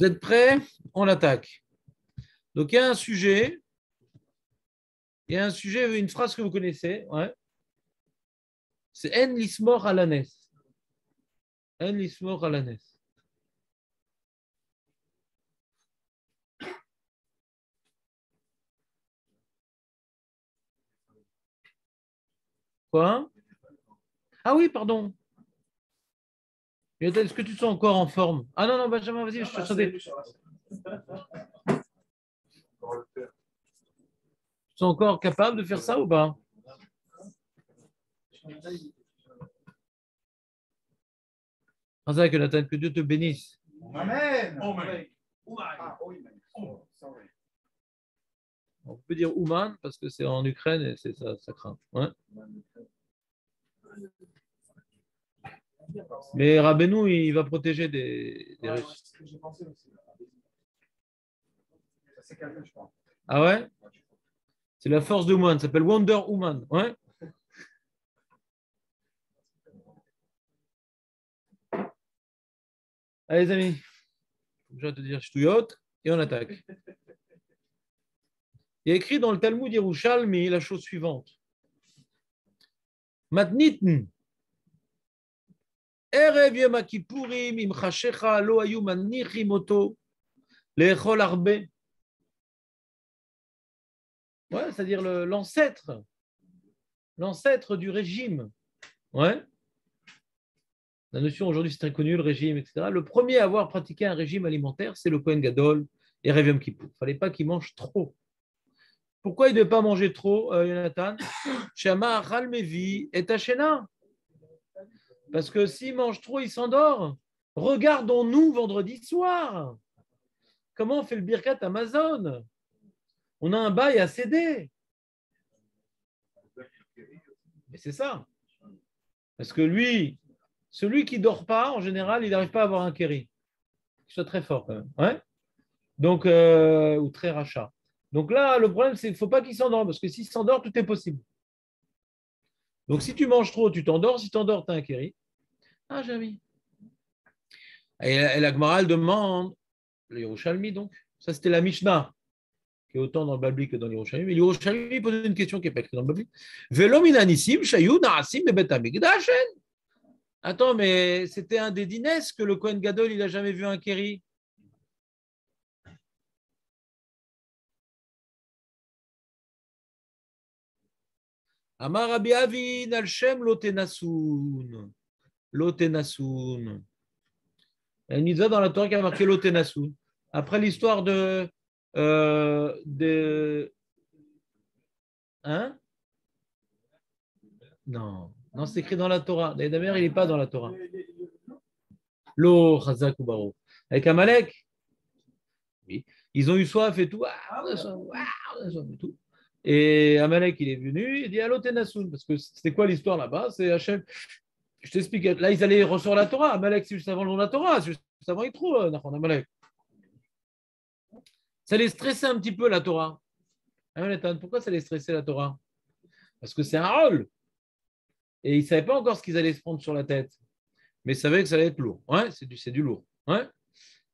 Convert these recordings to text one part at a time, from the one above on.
Vous êtes prêts? On attaque. Donc, il y a un sujet. Il y a un sujet, une phrase que vous connaissez. Ouais. C'est En lismor alanes. En lismor alanes. Quoi? Ah oui, pardon. Est-ce que tu te sens encore en forme? Ah non, non, Benjamin, vas-y, je te sentais. Tu te sens encore capable de faire ça ou pas? Nathan, que Dieu te bénisse. Amen. On peut dire Ouman parce que c'est en Ukraine et c'est ça craint. Ouais. Mais Rabbeinu, il va protéger des Russes. Ah ouais? C'est la force de Ouman, ça s'appelle Wonder Woman. Ouais. Allez les amis, je vais te dire Shtuyot et on attaque. Il y a écrit dans le Talmud Yerushalmi la chose suivante. Matnitn. Erev Yom Kippourim im chashecha lo hayu manichim oto le'echol harbe. Ouais, c'est-à-dire l'ancêtre du régime. Ouais. La notion aujourd'hui, c'est très connu, le régime, etc. Le premier à avoir pratiqué un régime alimentaire, c'est le Kohen Gadol et Erev Yom Kippour. Il ne fallait pas qu'il mange trop. Pourquoi il ne devait pas manger trop, Jonathan? Shama achal mevi et tachena. Parce que s'il mange trop, il s'endort. Regardons-nous vendredi soir. Comment on fait le Birkat Amazon? On a un bail à céder. Mais c'est ça. Parce que lui, celui qui ne dort pas, en général, il n'arrive pas à avoir un kéri. Il soit très fort quand même. Ouais. Donc, ou très rachat. Donc là, le problème, c'est qu'il ne faut pas qu'il s'endorme. Parce que s'il s'endort, tout est possible. Donc si tu manges trop, tu t'endors. Si tu t'endors, tu as un kéri. Ah, j'ai envie. Et la Gemara, elle demande, le Yerushalmi donc, ça c'était la Mishnah, qui est autant dans le Babli que dans l'Yerushalmi. Mais l'Yerushalmi pose une question qui n'est pas écrite dans le Babli. Velo minanissim shayu na'asim bebet hamikdashen. Attends, mais c'était un des dîners que le Kohen Gadol, il n'a jamais vu un kéri. Amar Rabbi Avin al Shem lotenasun. Lotenasun. Il y a une mitzvah dans la Torah qui a marqué lotenasun. Après l'histoire de. Hein? Non, non, c'est écrit dans la Torah. D'ailleurs, il n'est pas dans la Torah. Lo, Chazak ou Baro. Avec Amalek, oui. Ils ont eu soif et tout. Ah, on a soif, on a soif et tout. Et Amalek, il est venu, il dit Allo Tenasun. Parce que c'était quoi l'histoire là-bas? C'est Hachem. Je t'explique. Là, ils allaient recevoir la Torah. Amalek, c'est juste avant le nom de la Torah. C'est juste avant Yitro, Amalek. Ça les stressait un petit peu, la Torah. Pourquoi ça les stressait, la Torah? Parce que c'est un rôle. Et ils ne savaient pas encore ce qu'ils allaient se prendre sur la tête. Mais ils savaient que ça allait être lourd. Ouais, c'est du lourd. Ouais.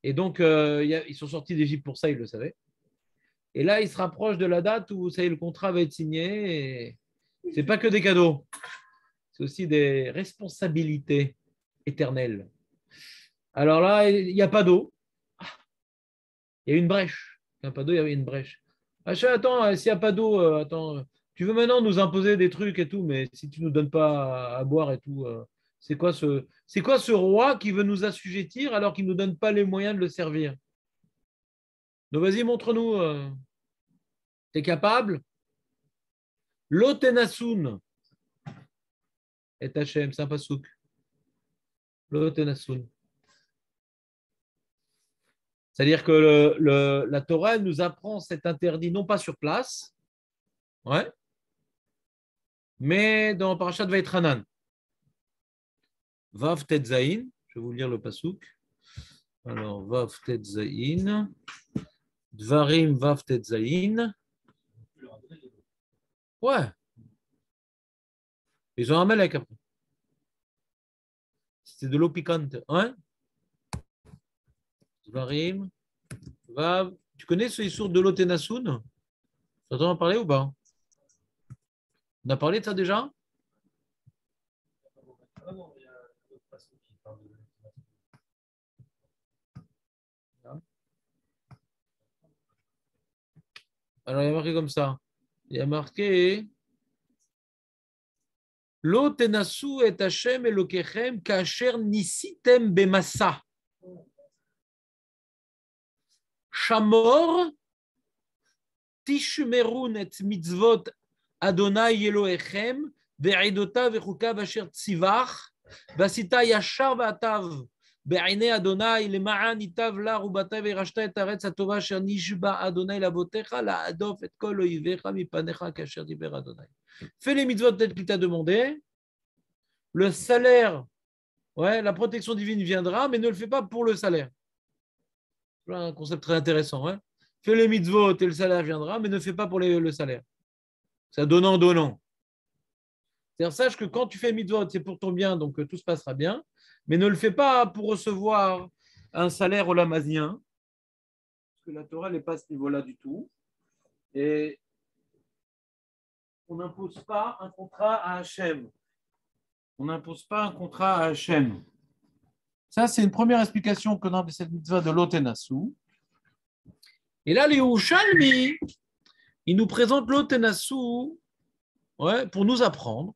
Et donc, ils sont sortis d'Égypte pour ça, ils le savaient. Et là, ils se rapprochent de la date où ça y est, le contrat va être signé. Et ce n'est pas que des cadeaux, c'est aussi des responsabilités éternelles. Alors là, il n'y a pas d'eau. Il y a une brèche. Il n'y a pas d'eau, il y avait une brèche. Attends, s'il n'y a pas d'eau, attends, tu veux maintenant nous imposer des trucs et tout, mais si tu ne nous donnes pas à boire et tout, c'est quoi ce roi qui veut nous assujettir alors qu'il ne nous donne pas les moyens de le servir? Donc vas-y, montre-nous. T'es capable? L'otenasun est Hachem, c'est un pasouk. L'otenasun. C'est-à-dire que la Torah elle nous apprend cet interdit non pas sur place, ouais, mais dans Parashat Vaïtranan. Vav Tetzaïn, je vais vous lire le pasouk. Alors, Vav Tetzaïn, Dvarim Vav Tetzaïn. Ouais. Ils ont un Amalek après. C'était de l'eau piquante. Hein? Dvarim Tu connais ce Issour de l'Otenasoun? Tu entends en parler ou pas? On a parlé de ça déjà? Alors, il y a marqué comme ça. Il y a marqué Lo tenasu et Hashem Elokechem kasher nisitem bemasa. Shamor tishmerun et mitzvot Adonai Elohechem ve'idota ve'chukav asher tzivach vasita yashar va'atav בעיני אדוני למען ייטב לך ובאת וירשת את הארץ הטובה אשר נשבע אדוני לאבותיך להדוף את כל אויביך מפניך כאשר דיבר אדוני. Fais les mitzvot telles qu'il t'a demandé, le salaire, ouais, la protection divine viendra, mais ne le fais pas pour le salaire. C'est un concept très intéressant. Ouais. Fais les mitzvot et le salaire viendra, mais ne fais pas pour le salaire. C'est donnant. C'est-à-dire, sache que quand tu fais mitzvot, c'est pour ton bien, donc tout se passera bien. Mais ne le fais pas pour recevoir un salaire olamazien, parce que la Torah n'est pas à ce niveau-là du tout. Et on n'impose pas un contrat à Hachem. On n'impose pas un contrat à Hachem. Ça, c'est une première explication qu'on a de cette mitzvah de l'Otenasu. Et là, les Yerushalmi, ils nous présentent l'Otenasu, ouais, pour nous apprendre.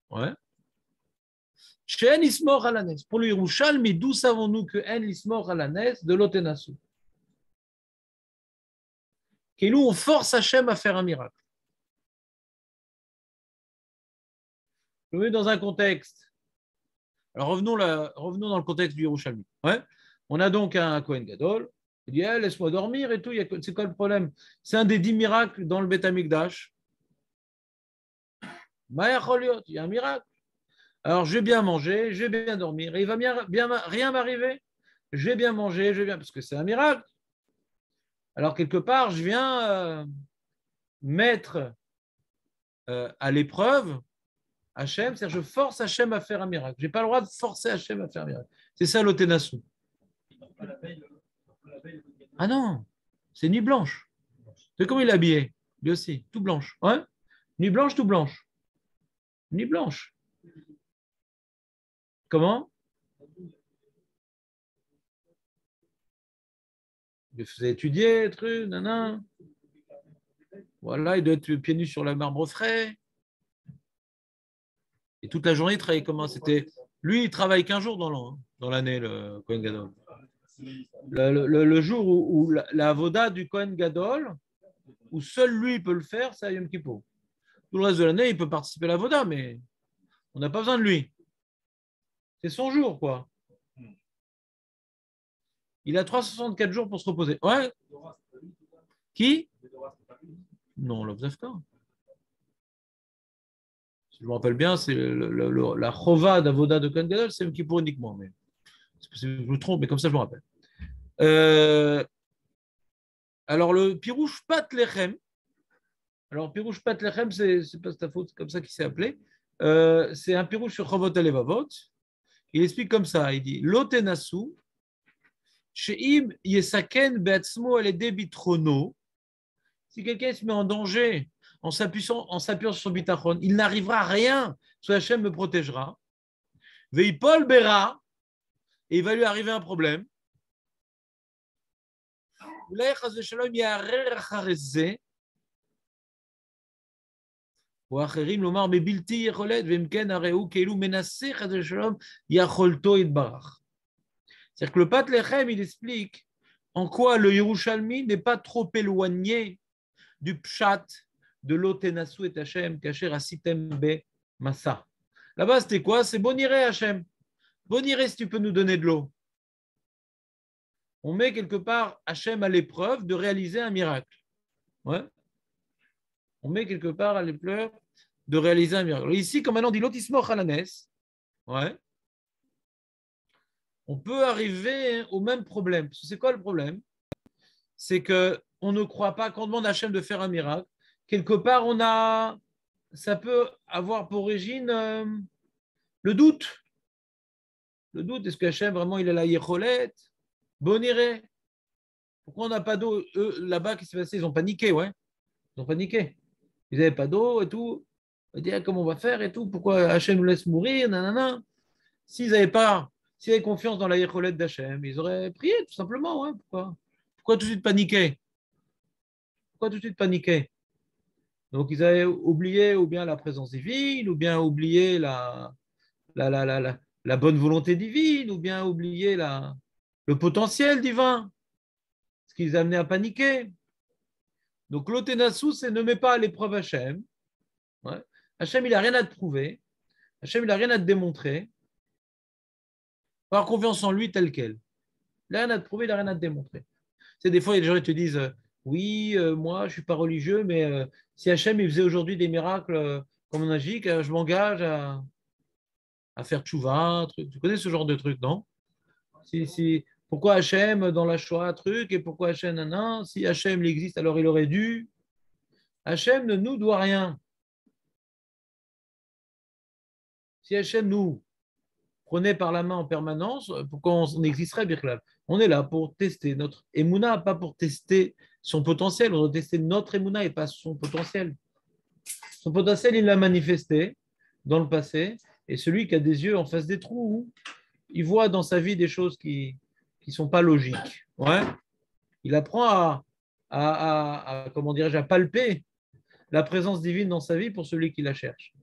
Ouais. Chez En Ismor Halanes. Pour le Yerushalmi, d'où savons-nous que En Ismor Halanes de l'Otenasu? Et nous, on force Hachem à faire un miracle. Je mets dans un contexte. Alors revenons dans le contexte du Yerushalmi. Ouais. On a donc un Kohen Gadol. Il dit laisse-moi dormir et tout. C'est quoi le problème? C'est un des 10 miracles dans le Beth Amikdash. Il y a un miracle. Alors, je vais bien manger, je vais bien dormir, et il va bien rien m'arriver. Je vais bien manger, je vais bien, parce que c'est un miracle. Alors, quelque part, je viens mettre à l'épreuve Hachem, c'est-à-dire je force Hachem à faire un miracle. Je n'ai pas le droit de forcer Hachem à faire un miracle. C'est ça l'Otenasu. Ah non, c'est nuit blanche. C'est comme il est habillé, lui aussi, tout blanche. Ouais, nuit blanche, tout blanche. Nuit blanche. Comment? Il faisait étudier, truc, nanana. Voilà, il doit être pieds nus sur le marbre frais. Et toute la journée, il travaillait comment? C'était... Lui, il travaille qu'un jour dans l'an, dans l'année, le Kohen Gadol. Le jour où la avoda du Kohen Gadol, où seul lui peut le faire, c'est à Yom Kippour. Tout le reste de l'année, il peut participer à la avoda, mais on n'a pas besoin de lui. C'est son jour, quoi. Il a 364 jours pour se reposer. Ouais. Qui? Non, l'Obzafka. Si je me rappelle bien, c'est la chova d'avoda de Kohen Gadol, c'est Yom Kippour uniquement. Mais je me trompe, mais comme ça, je me rappelle. Alors, le Pirouche Pat Lechem. Alors, Pirouche Pat Lechem, c'est pas ta faute, c'est comme ça qu'il s'est appelé. C'est un Pirouche sur Chovot Alevavot. Il explique comme ça, il dit L'Otenasu, Sheim Yesaken Beatzmo Alede Bitrono. Si quelqu'un se met en danger en s'appuyant sur son bitachon, il n'arrivera à rien, soit Hachem me protégera. Veipol Bera, et il va lui arriver un problème. ואחרים לומר בבלתי יכולת ואם כן הרי הוא כאילו מנסה חס ושלום יכולתו יתברך. C'est-à-dire que le Pat Lechem, il explique en quoi le Yerushalmi n'est pas trop éloigné du pshat de l'Otenasu et Hachem kasher asitem be massa. Là-bas, c'était quoi? C'est boniré Hachem. Boniré si tu peux nous donner de l'eau. On met quelque part Hachem à l'épreuve de réaliser un miracle. Ouais. On met quelque part à l'épreuve de réaliser un miracle. Ici, comme maintenant on dit lotismo chalanes, ouais, on peut arriver au même problème. C'est quoi le problème? C'est qu'on ne croit pas, quand on demande à Hachem de faire un miracle, quelque part, ça peut avoir pour origine le doute. Le doute, est-ce que Hachem, vraiment, il a la yecholet, boniré? Pourquoi on n'a pas d'eau? Eux, là-bas, qu'est-ce qui s'est passé? Ils ont paniqué, ouais. Ils ont paniqué. Ils n'avaient pas d'eau et tout. On dit, ah, comment on va faire et tout? Pourquoi Hachem nous laisse mourir? Nanana. S'ils n'avaient pas, s'ils avaient confiance dans la Yécholette d'Hachem, ils auraient prié, tout simplement. Ouais. Pourquoi tout de suite paniquer? Pourquoi tout de suite paniquer? Donc, ils avaient oublié ou bien la présence divine, ou bien oublié la bonne volonté divine, ou bien oublié le potentiel divin, ce qui les a amenés à paniquer. Donc, l'oténassou, c'est ne met pas à l'épreuve Hachem. Ouais. Hachem, il n'a rien à te prouver. Hachem, il n'a rien à te démontrer. Avoir confiance en lui tel quel. Il n'a rien à te prouver, il n'a rien à te démontrer. C'est des fois, il y a des gens qui te disent oui, moi, je ne suis pas religieux, mais si Hachem il faisait aujourd'hui des miracles comme on agit, je m'engage à faire tchouva, truc. Tu connais ce genre de truc, non? Pourquoi Hachem dans la Shoah, truc, et pourquoi Hachem, non? Si Hachem il existe, alors il aurait dû. Hachem ne nous doit rien. Si Hachem nous prenait par la main en permanence, pourquoi on existerait, Birklal? On est là pour tester notre Emouna, pas pour tester son potentiel. On doit tester notre Emouna et pas son potentiel. Son potentiel, il l'a manifesté dans le passé. Et celui qui a des yeux en face des trous, il voit dans sa vie des choses qui ne sont pas logiques. Ouais. Il apprend comment dirais-je, à palper la présence divine dans sa vie pour celui qui la cherche.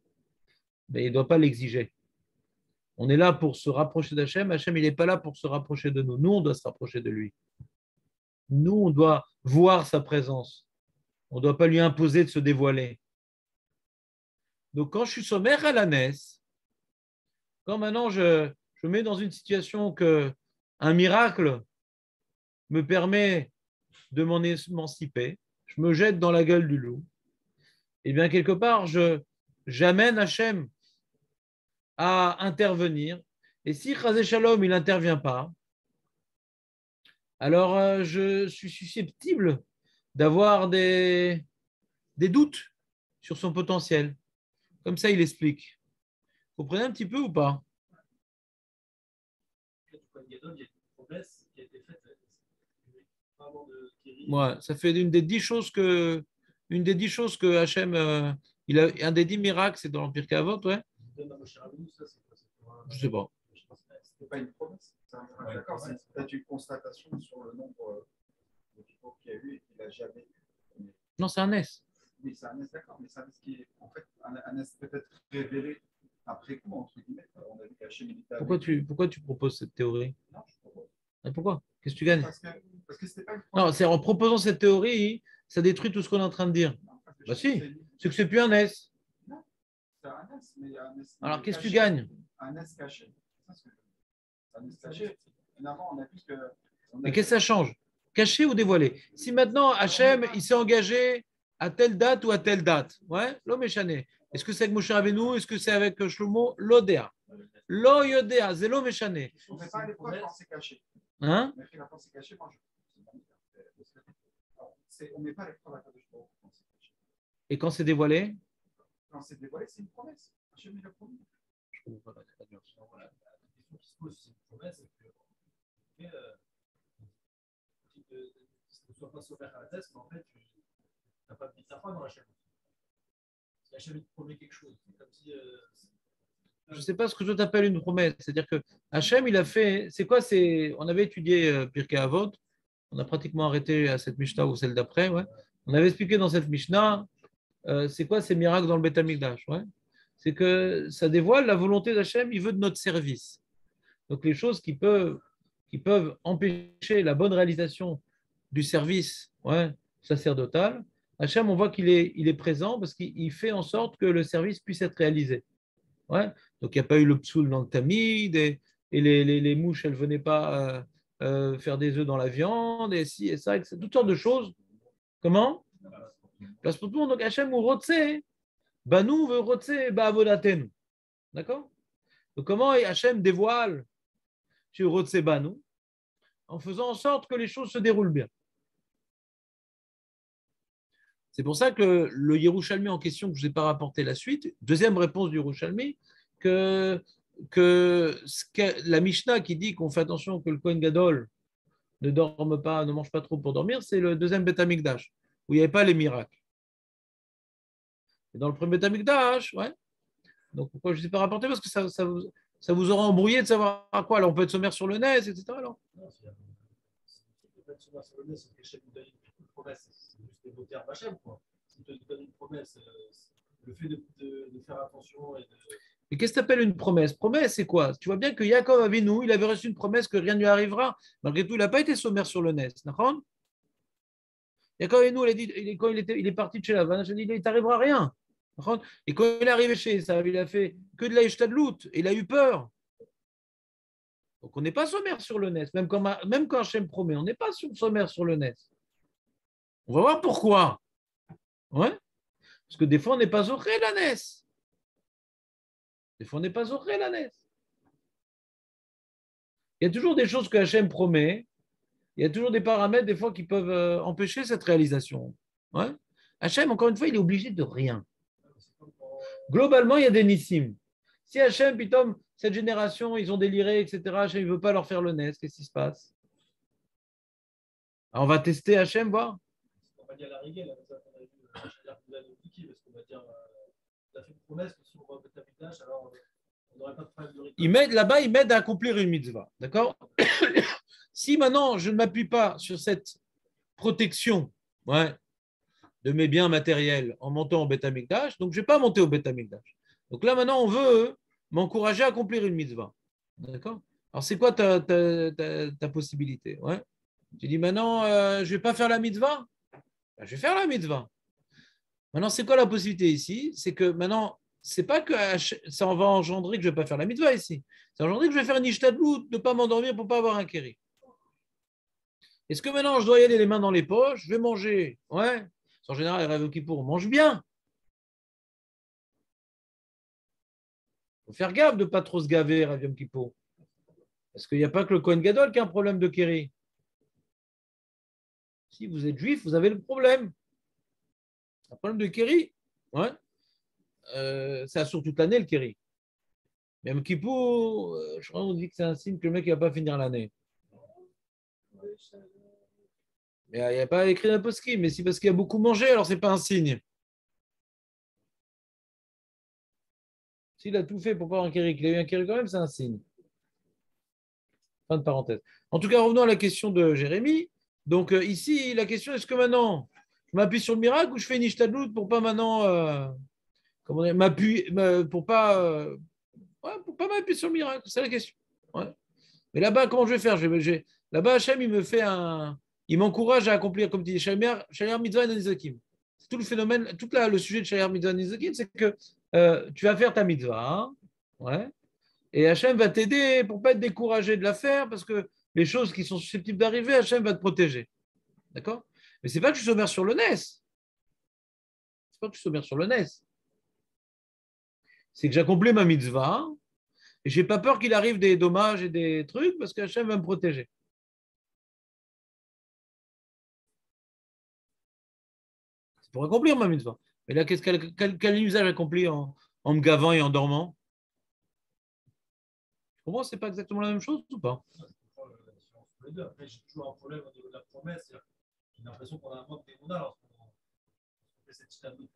Mais il ne doit pas l'exiger. On est là pour se rapprocher d'Hachem. Hachem, il n'est pas là pour se rapprocher de nous. Nous, on doit se rapprocher de lui. Nous, on doit voir sa présence. On ne doit pas lui imposer de se dévoiler. Donc, quand je suis sommaire à la Ness, quand maintenant je mets dans une situation que un miracle me permet de m'en émanciper, je me jette dans la gueule du loup, et bien quelque part, j'amène Hachem à intervenir. Et si Chazé Shalom, il n'intervient pas, alors je suis susceptible d'avoir des doutes sur son potentiel. Comme ça, il explique. Vous comprenez un petit peu ou pas? Ouais, ça fait une des 10 choses que Hachem, un des 10 miracles, c'est dans l'Empire Kavot, ouais. Je sais pas. C'était pas une promesse. D'accord, c'est peut-être une constatation sur le nombre de people qu'il y a eu et qu'il n'a jamais eu. Non, c'est un S. Oui, c'est un S, d'accord, mais c'est un S qui est en fait un S peut-être révélé après coup, entre guillemets. On a vu qu'Hachem militaire. Pourquoi tu proposes cette théorie? Non, je propose. Et pourquoi? Qu'est-ce que tu gagnes? Parce que c'était pas une promesse. Non, c'est en proposant cette théorie, ça détruit tout ce qu'on est en train de dire. Non, bah si, c'est que c'est plus un S. Non, c'est un S, mais un S. Alors qu'est-ce que tu gagnes? Un S caché. Un S caché. Finalement, on a vu que. Mais qu'est-ce que ça change? Caché ou dévoilé? Si maintenant Hachem, il s'est engagé à telle date ou à telle date, ouais, l'homme est chané. Est-ce que c'est avec Moshe Rabbeinu? Est-ce que c'est avec Shlomo? L'Odéa. Lo Yodéa, c'est l'homme est chané. On ne fait pas l'épreuve quand c'est caché. Hein? On fait la quand c'est caché, moi, on ne met pas l'épreuve quand c'est caché. Et quand c'est dévoilé? Quand c'est dévoilé, c'est une promesse. Hachem, il a promis. Je comprends pas la traduction. La question qui se pose, c'est une promesse, c'est que ne sois pas sauvé à la tête, mais en fait, tu n'as pas de bitachon dans la chaîne. Si Hachem te promet quelque chose, c'est comme si. Je ne sais pas ce que toi t'appelles une promesse. C'est-à-dire que Hachem, il a fait. C'est quoi? On avait étudié Pirkei Avot. On a pratiquement arrêté à cette Mishnah ou celle d'après. Ouais. On avait expliqué dans cette Mishnah, c'est quoi ces miracles dans le Beth Amikdash, ouais. C'est que ça dévoile la volonté d'Hachem, il veut de notre service. Donc les choses qui peuvent empêcher la bonne réalisation du service, ouais, sacerdotal, Hachem, on voit qu'il est présent parce qu'il fait en sorte que le service puisse être réalisé. Ouais. Donc il n'y a pas eu le psoul dans le tamid, et les mouches, elles ne venaient pas faire des œufs dans la viande, et ci et ça, toutes sortes de choses. Comment? Place pour tout le monde. Donc Hachem ou Rotse, Banou veut Rotse, Ba'avodatenu. D'accord? Donc comment Hachem dévoile chez Rotse Banou? En faisant en sorte que les choses se déroulent bien. C'est pour ça que le Yerushalmi en question, que je n'ai pas rapporté la suite, deuxième réponse du Yerushalmi, que la Mishnah qui dit qu'on fait attention que le Kohen Gadol ne dorment pas, ne mangent pas trop pour dormir, c'est le deuxième Beth Amikdash, où il n'y avait pas les miracles. Et dans le premier Beth Amikdash, ouais. Donc pourquoi je ne sais pas rapporter? Parce que ça vous aura embrouillé de savoir à quoi. Alors on peut être sommaire sur le nez, etc. Alors. Non, c'est sommaire sur le nez, c'est qu'Hachem nous donne une promesse. C'est juste des beaux termes Hachem, quoi. S'il te donne une promesse, le fait de faire attention et de. Mais qu'est-ce que tu appelles une promesse? Promesse, c'est quoi? Tu vois bien que Yaakov Avinu, il avait reçu une promesse que rien ne lui arrivera. Malgré tout, il n'a pas été sommaire sur le nez. D'accord? Yaakov Avinu, il a dit, quand il est parti de chez Lavan, il a dit, il ne t'arrivera rien. D'accord? Et quand il est arrivé chez Esav, il a fait que de la Ishtadlout. Il a eu peur. Donc on n'est pas sommaire sur le nez. Même quand Hachem promet, on n'est pas sommaire sur le nez. On va voir pourquoi. Ouais? Parce que des fois, on n'est pas zoré la nez. Des fois, on n'est pas zoré la nez. Il y a toujours des choses que Hachem promet. Il y a toujours des paramètres, des fois, qui peuvent empêcher cette réalisation. Ouais? Hachem, encore une fois, il est obligé de rien. Globalement, il y a des nissim. Si Hachem, pitom, cette génération, ils ont déliré, etc., Hachem ne veut pas leur faire le nez, qu'est-ce qui se passe? Alors, on va tester Hachem, voir. On va dire la rigueur, là, on a vu parce qu'on va dire, on a fait une promesse que si on va mettre un tâche, alors on n'aurait pas de problème de rigueur. Là-bas, il m'aide à accomplir une mitzvah. D'accord? Si maintenant, je ne m'appuie pas sur cette protection, ouais, de mes biens matériels en montant au Beth Amikdash, donc je ne vais pas monter au Beth Amikdash. Donc là, maintenant, on veut m'encourager à accomplir une mitzvah. D'accord? Alors, c'est quoi ta possibilité? Ouais. Tu dis maintenant, je ne vais pas faire la mitzvah? Ben, je vais faire la mitzvah. Maintenant, c'est quoi la possibilité ici? C'est que maintenant, c'est pas que ça va engendrer que je ne vais pas faire la mitzvah ici. Ça va engendrer que je vais faire une ishtadlout, de ne pas m'endormir pour ne pas avoir un kéri. Est-ce que maintenant, je dois y aller les mains dans les poches? Je vais manger. Ouais. En général, les rêves Kippour, on mange bien. Il faut faire gaffe de ne pas trop se gaver, Rav Yom Kippour. Parce qu'il n'y a pas que le Kohen Gadol qui a un problème de kéri. Si vous êtes juif, vous avez le problème. Un problème de kéri. Ouais. Ça assure toute l'année, le kéri. Mais Yom Kippour, je crois qu'on dit que c'est un signe que le mec ne va pas finir l'année. Il n'y a pas écrit dans le poskim, mais si parce qu'il a beaucoup mangé, alors ce n'est pas un signe. S'il a tout fait pour pas avoir un kéri, qu'il a eu un kéri quand même, c'est un signe. Fin de parenthèse. En tout cas, revenons à la question de Jérémie. Donc ici, la question, est-ce que maintenant, je m'appuie sur le miracle ou je fais une ishtadlout pour pas maintenant, m'appuyer, pour pas m'appuyer sur le miracle? C'est la question. Ouais. Mais là-bas, comment je vais faire? Là-bas, Hachem, il m'encourage à accomplir, comme tu dis, Shaliar Mitzvah et Nizakim. C'est tout le phénomène, le sujet de Shaliar Mitzvah et Nizakim, c'est que tu vas faire ta mitzvah, hein, ouais, et Hachem va t'aider pour ne pas être découragé de la faire, parce que les choses qui sont susceptibles d'arriver, Hachem va te protéger. D'accord? Mais ce n'est pas que je suis sommaire sur le NES. C'est pas que je suis sommaire sur le NES. C'est que j'accomplis ma mitzvah, et je n'ai pas peur qu'il arrive des dommages et des trucs, parce que Hachem va me protéger. Pour accomplir ma mitzvah. Mais là, quel usage accompli en me gavant et en dormant? Pour moi, ce n'est pas exactement la même chose ou pas? Après, j'ai toujours un problème au niveau de la promesse. J'ai l'impression qu'on a un manque d'émouna lorsqu'on fait cette chitadoute.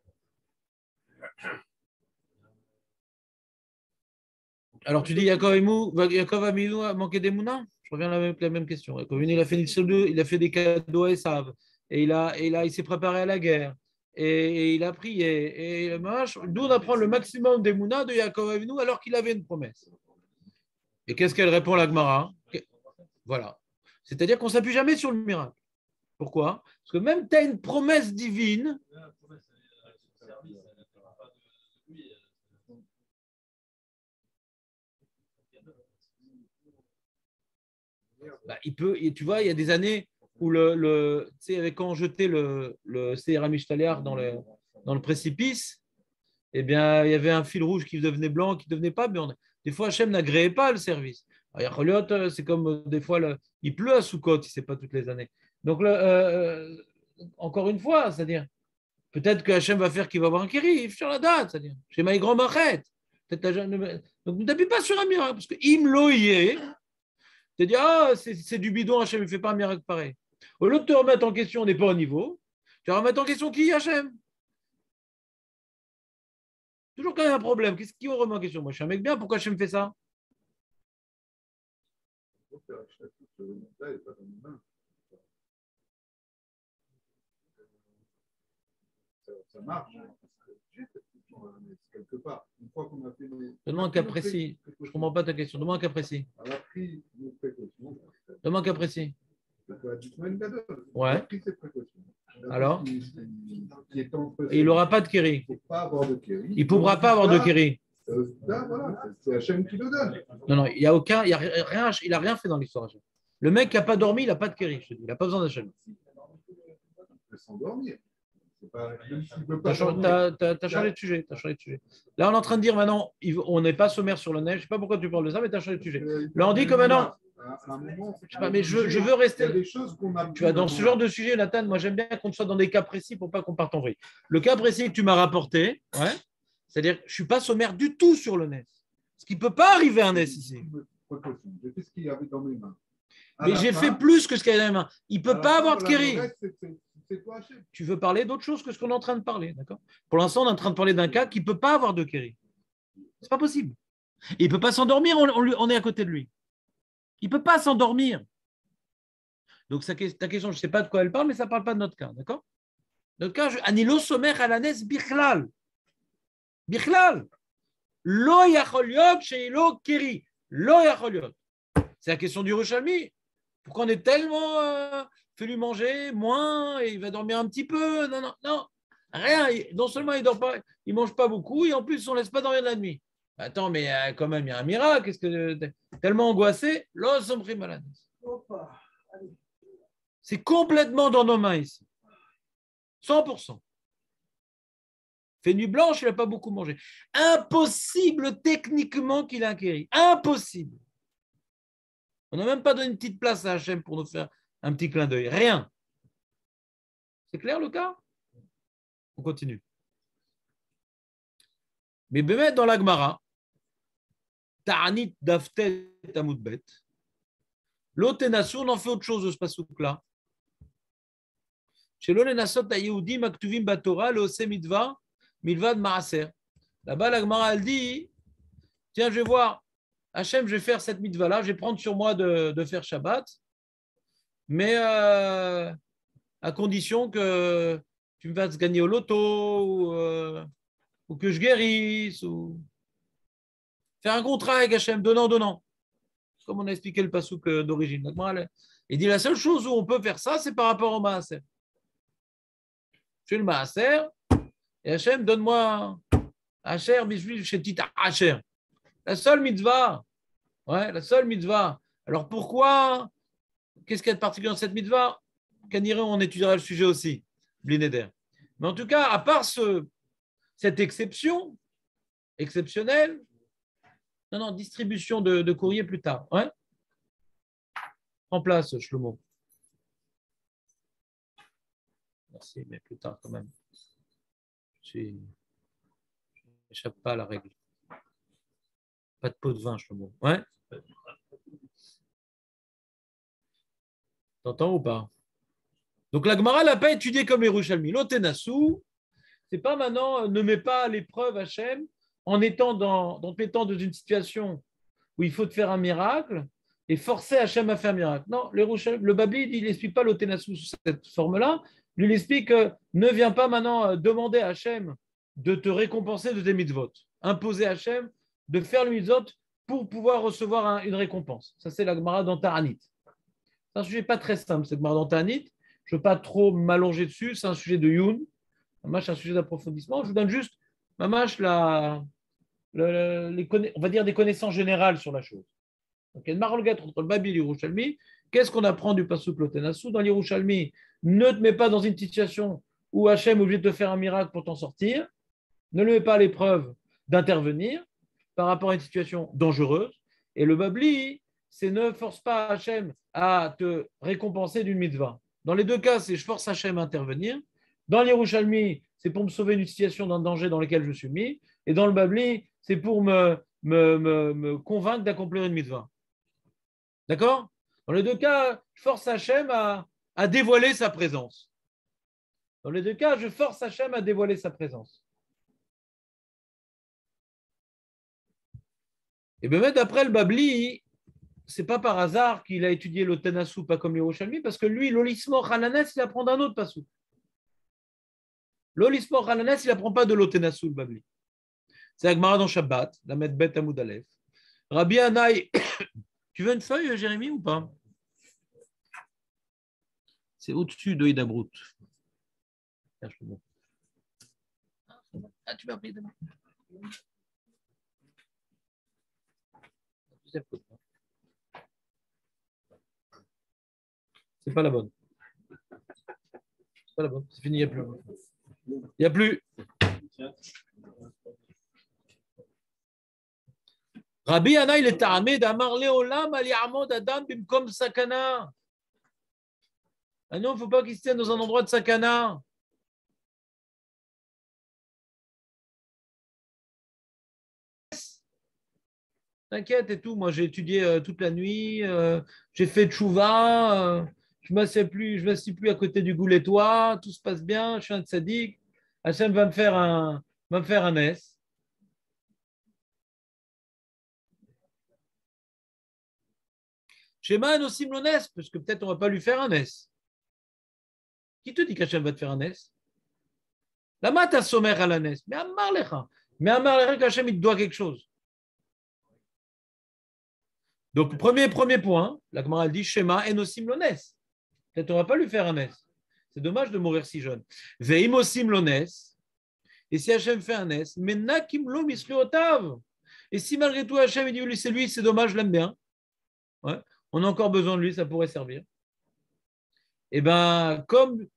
Alors, tu dis Yaakov Avinu a manqué d'émouna? Je reviens à la même question. Yaakov Avinu, il a fait des cadeaux à Esav. Et il s'est préparé à la guerre. Et il a prié. Et d'où on apprend le maximum d'émouna de Yaakov Avinu alors qu'il avait une promesse. Et qu'est-ce qu'elle répond à la Gemara? Voilà. C'est-à-dire qu'on ne s'appuie jamais sur le miracle. Pourquoi? Parce que même tu as une promesse divine. Tu vois, il y a des années où tu sais, quand on jetait le Seir HaMishtaléach dans le précipice, eh bien, il y avait un fil rouge qui devenait blanc, qui ne devenait pas blanc. Des fois, Hachem n'agréait pas le service. Alors, c'est comme des fois, il pleut à Soukot, si ce n'est pas toutes les années. Donc, encore une fois, c'est-à-dire, peut-être que Hachem va faire qu'il va avoir un kéri, sur la date, c'est-à-dire, chez Maïgran Machet. Donc, ne t'appuie pas sur un miracle, parce que Im Loye, Tu te dis, ah, c'est du bidon, Hachem ne fait pas un miracle pareil. Au lieu de te remettre en question, on n'est pas au niveau, tu vas remettre en question qui, Hachem? Toujours quand il y a un problème, qu'est-ce qui remet en question? Moi, je suis un mec bien, pourquoi Hachem fait ça? Ça marche. Quelque part, une fois qu'on a fait Donne-moi un cas précis. Je ne comprends pas ta question. Donne-moi un cas précis. On a pris nos précautions. Donne-moi un cas précis. Ouais. Ouais. Pris ses précautions. Alors Et il n'aura pas de kéri. Il ne pourra pas avoir de kéri. Voilà, c'est Hachem qui le donne. Non, il n'y a aucun, il n'a rien fait dans l'histoire. Le mec qui n'a pas dormi, il n'a pas de kéri. Il n'a pas besoin d'Hachem. Il peut s'endormir. Tu as changé de sujet. Là, on est en train de dire maintenant, on n'est pas sommaire sur le neige. Je ne sais pas pourquoi tu parles de ça, mais tu as changé de sujet. Là, on dit que maintenant. Je sais pas, mais je veux rester. Tu vois, dans ce genre de sujet, Nathan, moi j'aime bien qu'on soit dans des cas précis pour pas qu'on parte en vrille. Le cas précis que tu m'as rapporté, ouais, c'est-à-dire que je ne suis pas sommaire du tout sur le NES. Ce qui ne peut pas arriver à un NES ici. J'ai fait ce qu'il y avait dans mes mains. Mais j'ai fait plus que ce qu'il y a dans mes mains. Il ne peut pas avoir de kéri. Tu veux parler d'autre chose que ce qu'on est en train de parler, d'accord? Pour l'instant, on est en train de parler d'un cas qui ne peut pas avoir de kéri. C'est pas possible. Et il ne peut pas s'endormir, on est à côté de lui. Il ne peut pas s'endormir. Donc, ta question, je ne sais pas de quoi elle parle, mais ça ne parle pas de notre cas, d'accord? Notre cas, Anilo Somer Alanes Bichlal. Bichlal. Lo yacholiot sheilo keri. Lo yacholiot. C'est la question du Yerushalmi. Pourquoi on est tellement fait lui manger moins et il va dormir un petit peu? Non. Rien. Non seulement il dort pas, il mange pas beaucoup et en plus on ne laisse pas dormir la nuit. Attends, mais quand même, il y a un miracle. Qu'est-ce que tellement angoissé? C'est complètement dans nos mains ici. 100%. Fait nuit blanche, il n'a pas beaucoup mangé. Impossible techniquement qu'il ait un kéri. Impossible. On n'a même pas donné une petite place à Hachem pour nous faire un petit clin d'œil. Rien. C'est clair le cas? On continue. Mais Bémet dans la Gemara, Ta'anit Daftet Amoudbet, l'Otenasu, on en fait autre chose de ce pasouk-là. Chez l'Olenasot Ayehudi Maktuvim Batora, le Ose Mitva, Milvad Maaser. Là-bas, la Gemara, elle dit, tiens, je vais voir, Hachem, je vais faire cette mitva-là, je vais prendre sur moi de faire Shabbat, mais à condition que tu me fasses gagner au loto ou que je guérisse ou faire un contrat avec Hachem, donnant. Comme on a expliqué le pasouk d'origine. Il dit la seule chose où on peut faire ça, c'est par rapport au Maaser. Je fais le Maaser et Hachem, donne-moi Hacher, Bishvil, Shetit Hacher. La seule mitzvah. Ouais, la seule mitzvah. Alors pourquoi? Qu'est-ce qu'il y a de particulier dans cette mitzvah? Kaniré, on étudiera le sujet aussi. Blinéder. Mais en tout cas, à part cette exception exceptionnelle, non, distribution de courrier plus tard. Ouais. En place, Shlomo. Merci, mais plus tard quand même. Je n'échappe pas à la règle. Pas de pot de vin, Shlomo. Ouais. T'entends ou pas? Donc la Gemara l'a pas étudié comme les Yerushalmi. L'Otenasu, c'est pas maintenant, ne mets pas à l'épreuve Hachem en étant dans une situation où il faut te faire un miracle et forcer Hachem à faire un miracle. Non, le Babli, il n'explique pas l'Otenasu sous cette forme-là. Lui, il explique ne viens pas maintenant demander à Hachem de te récompenser de tes mitzvot. Imposer à Hachem de faire le mitzvot pour pouvoir recevoir une récompense. Ça, c'est la Gemara dans Ta'anit. C'est un sujet pas très simple, cette Gemara dans Ta'anit. Je ne veux pas trop m'allonger dessus. C'est un sujet de Youn. C'est un sujet d'approfondissement. Je vous donne juste, Mamash, on va dire des connaissances générales sur la chose. Donc, il y a une marolguette entre le Babi et l'Yerushalmi. Qu'est-ce qu'on apprend du Pasuk L'Otenasu? Dans l'Yerushalmi, ne te mets pas dans une situation où Hachem est obligé de te faire un miracle pour t'en sortir. Ne le mets pas à l'épreuve d'intervenir par rapport à une situation dangereuse. Et le Babli, c'est ne force pas Hachem à te récompenser d'une mitzvah. Dans les deux cas, c'est je force Hachem à intervenir. Dans l'Yerushalmi, c'est pour me sauver d'une situation d'un danger dans lequel je suis mis. Et dans le Babli, c'est pour me convaincre d'accomplir une mitzvah. D'accord? Dans les deux cas, je force Hachem à dévoiler sa présence. Dans les deux cas, je force Hachem à dévoiler sa présence. Et bien, même d'après le Babli, c'est pas par hasard qu'il a étudié l'Otenassou, pas comme l'Yerushalmi, parce que lui, l'Olismo Hananes, il apprend d'un autre passou. L'Olismo Hananes, il apprend pas de l'Otenassou, le Babli. C'est Agmara dans Shabbat, la Medbet Amoud Aleph. Rabbi Anaï, tu veux une feuille, Jérémy, ou pas? C'est au-dessus de Hidabrut. Ah, tu m'as pris demain. C'est pas la bonne. C'est pas la bonne. C'est fini, il n'y a plus. Il n'y a plus. Rabbi Yana, il est armé d'Amar Leolam Ali Amod Adam Bimkom Sakana. Ah non, il ne faut pas qu'il se tienne dans un endroit de Sakana. T'inquiète et tout. Moi, j'ai étudié toute la nuit. J'ai fait tchouva. Je ne m'assieds plus à côté du goulettois. Tout se passe bien. Je suis un tzaddik. Hachem va me faire un S. Shema Enosim Lones, parce que peut-être on ne va pas lui faire un S. Qui te dit qu'Hachem va te faire un S? La mat a sommer à la NES. Mais Amar Lecha. Mais Amar Lecha qu'Hachem il te doit quelque chose. Donc, premier point, la Gemara dit Shema Enosim Lones. Peut-être on ne va pas lui faire un S. C'est dommage de mourir si jeune. Veimosim Lones. Et si Hachem fait un S, mais Nakim Lo Misluotav. Et si malgré tout Hachem il dit c'est lui, c'est dommage, je l'aime bien. Ouais. On a encore besoin de lui, ça pourrait servir. Et bien, comme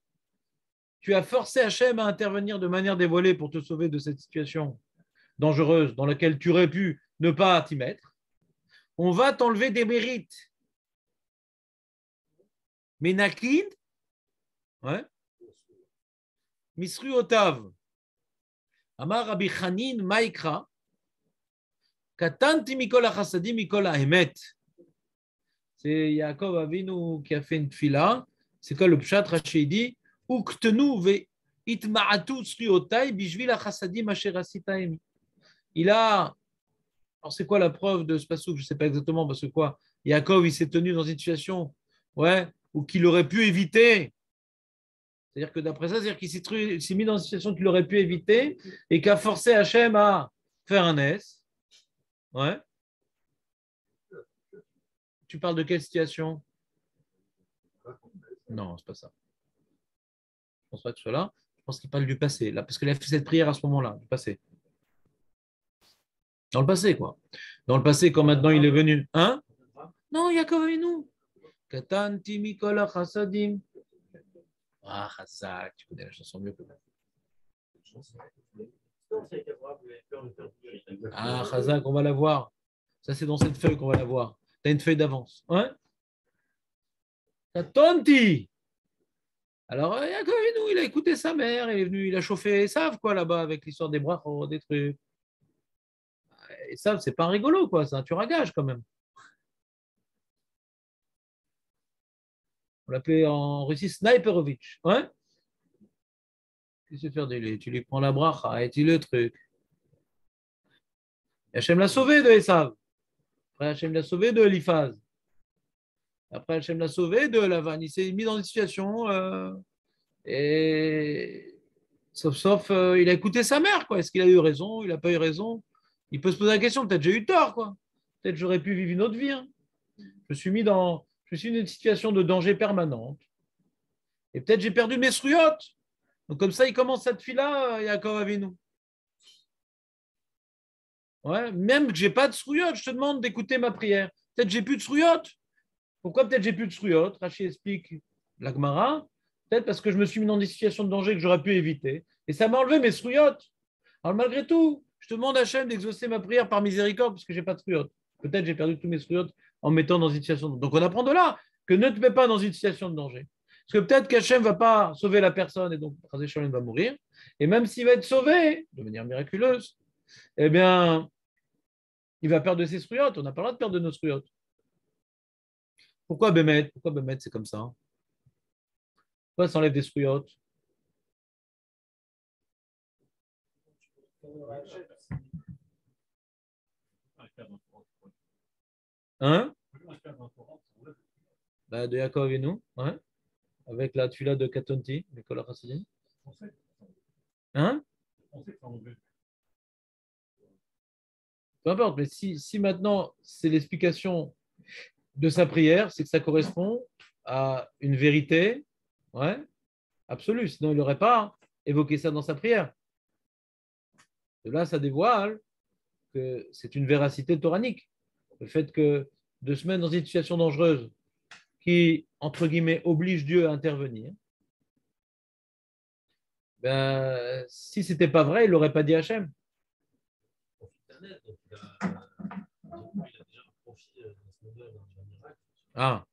tu as forcé Hachem à intervenir de manière dévoilée pour te sauver de cette situation dangereuse dans laquelle tu aurais pu ne pas t'y mettre, on va t'enlever des mérites. Mais Nakin, ouais, Misru Otav, Amar Rabbi Chanin Maikra, Katanti Mikol HaChasadim Mikol HaEmet. C'est Yaakov Avinu qui a fait une tfila. C'est quoi le pshat? Rashi dit Uktenu ve itma'atu sriotai bishvil hachasadim asher asitaim. Il a. Alors, c'est quoi la preuve de ce passage? Je ne sais pas exactement parce que quoi. Yaakov, il s'est tenu dans une situation où qu'il aurait pu éviter. C'est-à-dire que d'après ça, c'est-à-dire qu'il s'est mis dans une situation qu'il aurait pu éviter et qui a forcé Hachem à faire un S. Ouais. Tu parles de quelle situation? Non, c'est pas ça. Je pense pas que ce soit là. Je pense qu'il parle du passé, là, parce qu'il a fait cette prière à ce moment-là, du passé. Dans le passé, quoi. Dans le passé, quand maintenant il est venu. Hein? Non, Yaakov Avinu. Katanti Mikola Chassadim. Ah, Chazak, tu connais la chanson mieux que moi. Ah, Chazak, on va la voir. Ça, c'est dans cette feuille qu'on va la voir. Tu as une feuille d'avance. Hein? Katanti. Alors, Yaakov Avinu, il a écouté sa mère, il est venu, il a chauffé Esav, quoi, là-bas, avec l'histoire des brachot, des trucs. Esav, c'est pas un rigolo, quoi, c'est un tueur à gage, quand même. On l'appelait en Russie Sniperovitch. Ouais? Qu'est-ce que tu fais de lui? Tu lui prends la bracha et tu le truc. Et Hachem l'a sauvé de Esav. Après, Hachem l'a sauvé de Eliphaz. Après, Hachem l'a sauvé de Lavan. Il s'est mis dans une situation et sauf il a écouté sa mère, quoi. Est-ce qu'il a eu raison? Il n'a pas eu raison? Il peut se poser la question, peut-être j'ai eu tort, quoi. Peut-être j'aurais pu vivre une autre vie. Hein. Je suis dans une situation de danger permanente. Et peut-être j'ai perdu mes sruyotes. Donc comme ça, il commence cette fille-là, Yaakov Avinu. Ouais, même que j'ai pas de sruyotes, je te demande d'écouter ma prière. Peut-être j'ai plus de sruyotes. Pourquoi peut-être j'ai plus de sruyotes? Rachi explique la Gemara. Peut-être parce que je me suis mis dans des situations de danger que j'aurais pu éviter. Et ça m'a enlevé mes sruyotes. Alors malgré tout, je te demande à Hachem d'exaucer ma prière par miséricorde parce que j'ai pas de sruyotes. Peut-être j'ai perdu tous mes sruyotes en me mettant dans une situation de danger. Donc on apprend de là que ne te mets pas dans une situation de danger. Parce que peut-être qu'Hachem ne va pas sauver la personne et donc Chazé Shalom va mourir. Et même s'il va être sauvé de manière miraculeuse, eh bien, il va perdre de ses sruyotes. On n'a pas le droit de perdre de nos sruyotes. Pourquoi Bémet? Pourquoi Bémet, c'est comme ça? Pourquoi ça enlève des souillottes? Hein? Bah, de Yaakov et nous, ouais. Avec la tuila de Katonti, l'école Hassidim. Hein? Peu importe, mais si maintenant c'est l'explication de sa prière, c'est que ça correspond à une vérité, ouais, absolue. Sinon, il n'aurait pas évoqué ça dans sa prière. De là, ça dévoile que c'est une véracité toranique. Le fait que de se mettre dans une situation dangereuse qui, entre guillemets, oblige Dieu à intervenir, ben, si ce n'était pas vrai, il ne l'aurait pas dit Hachem. Ah.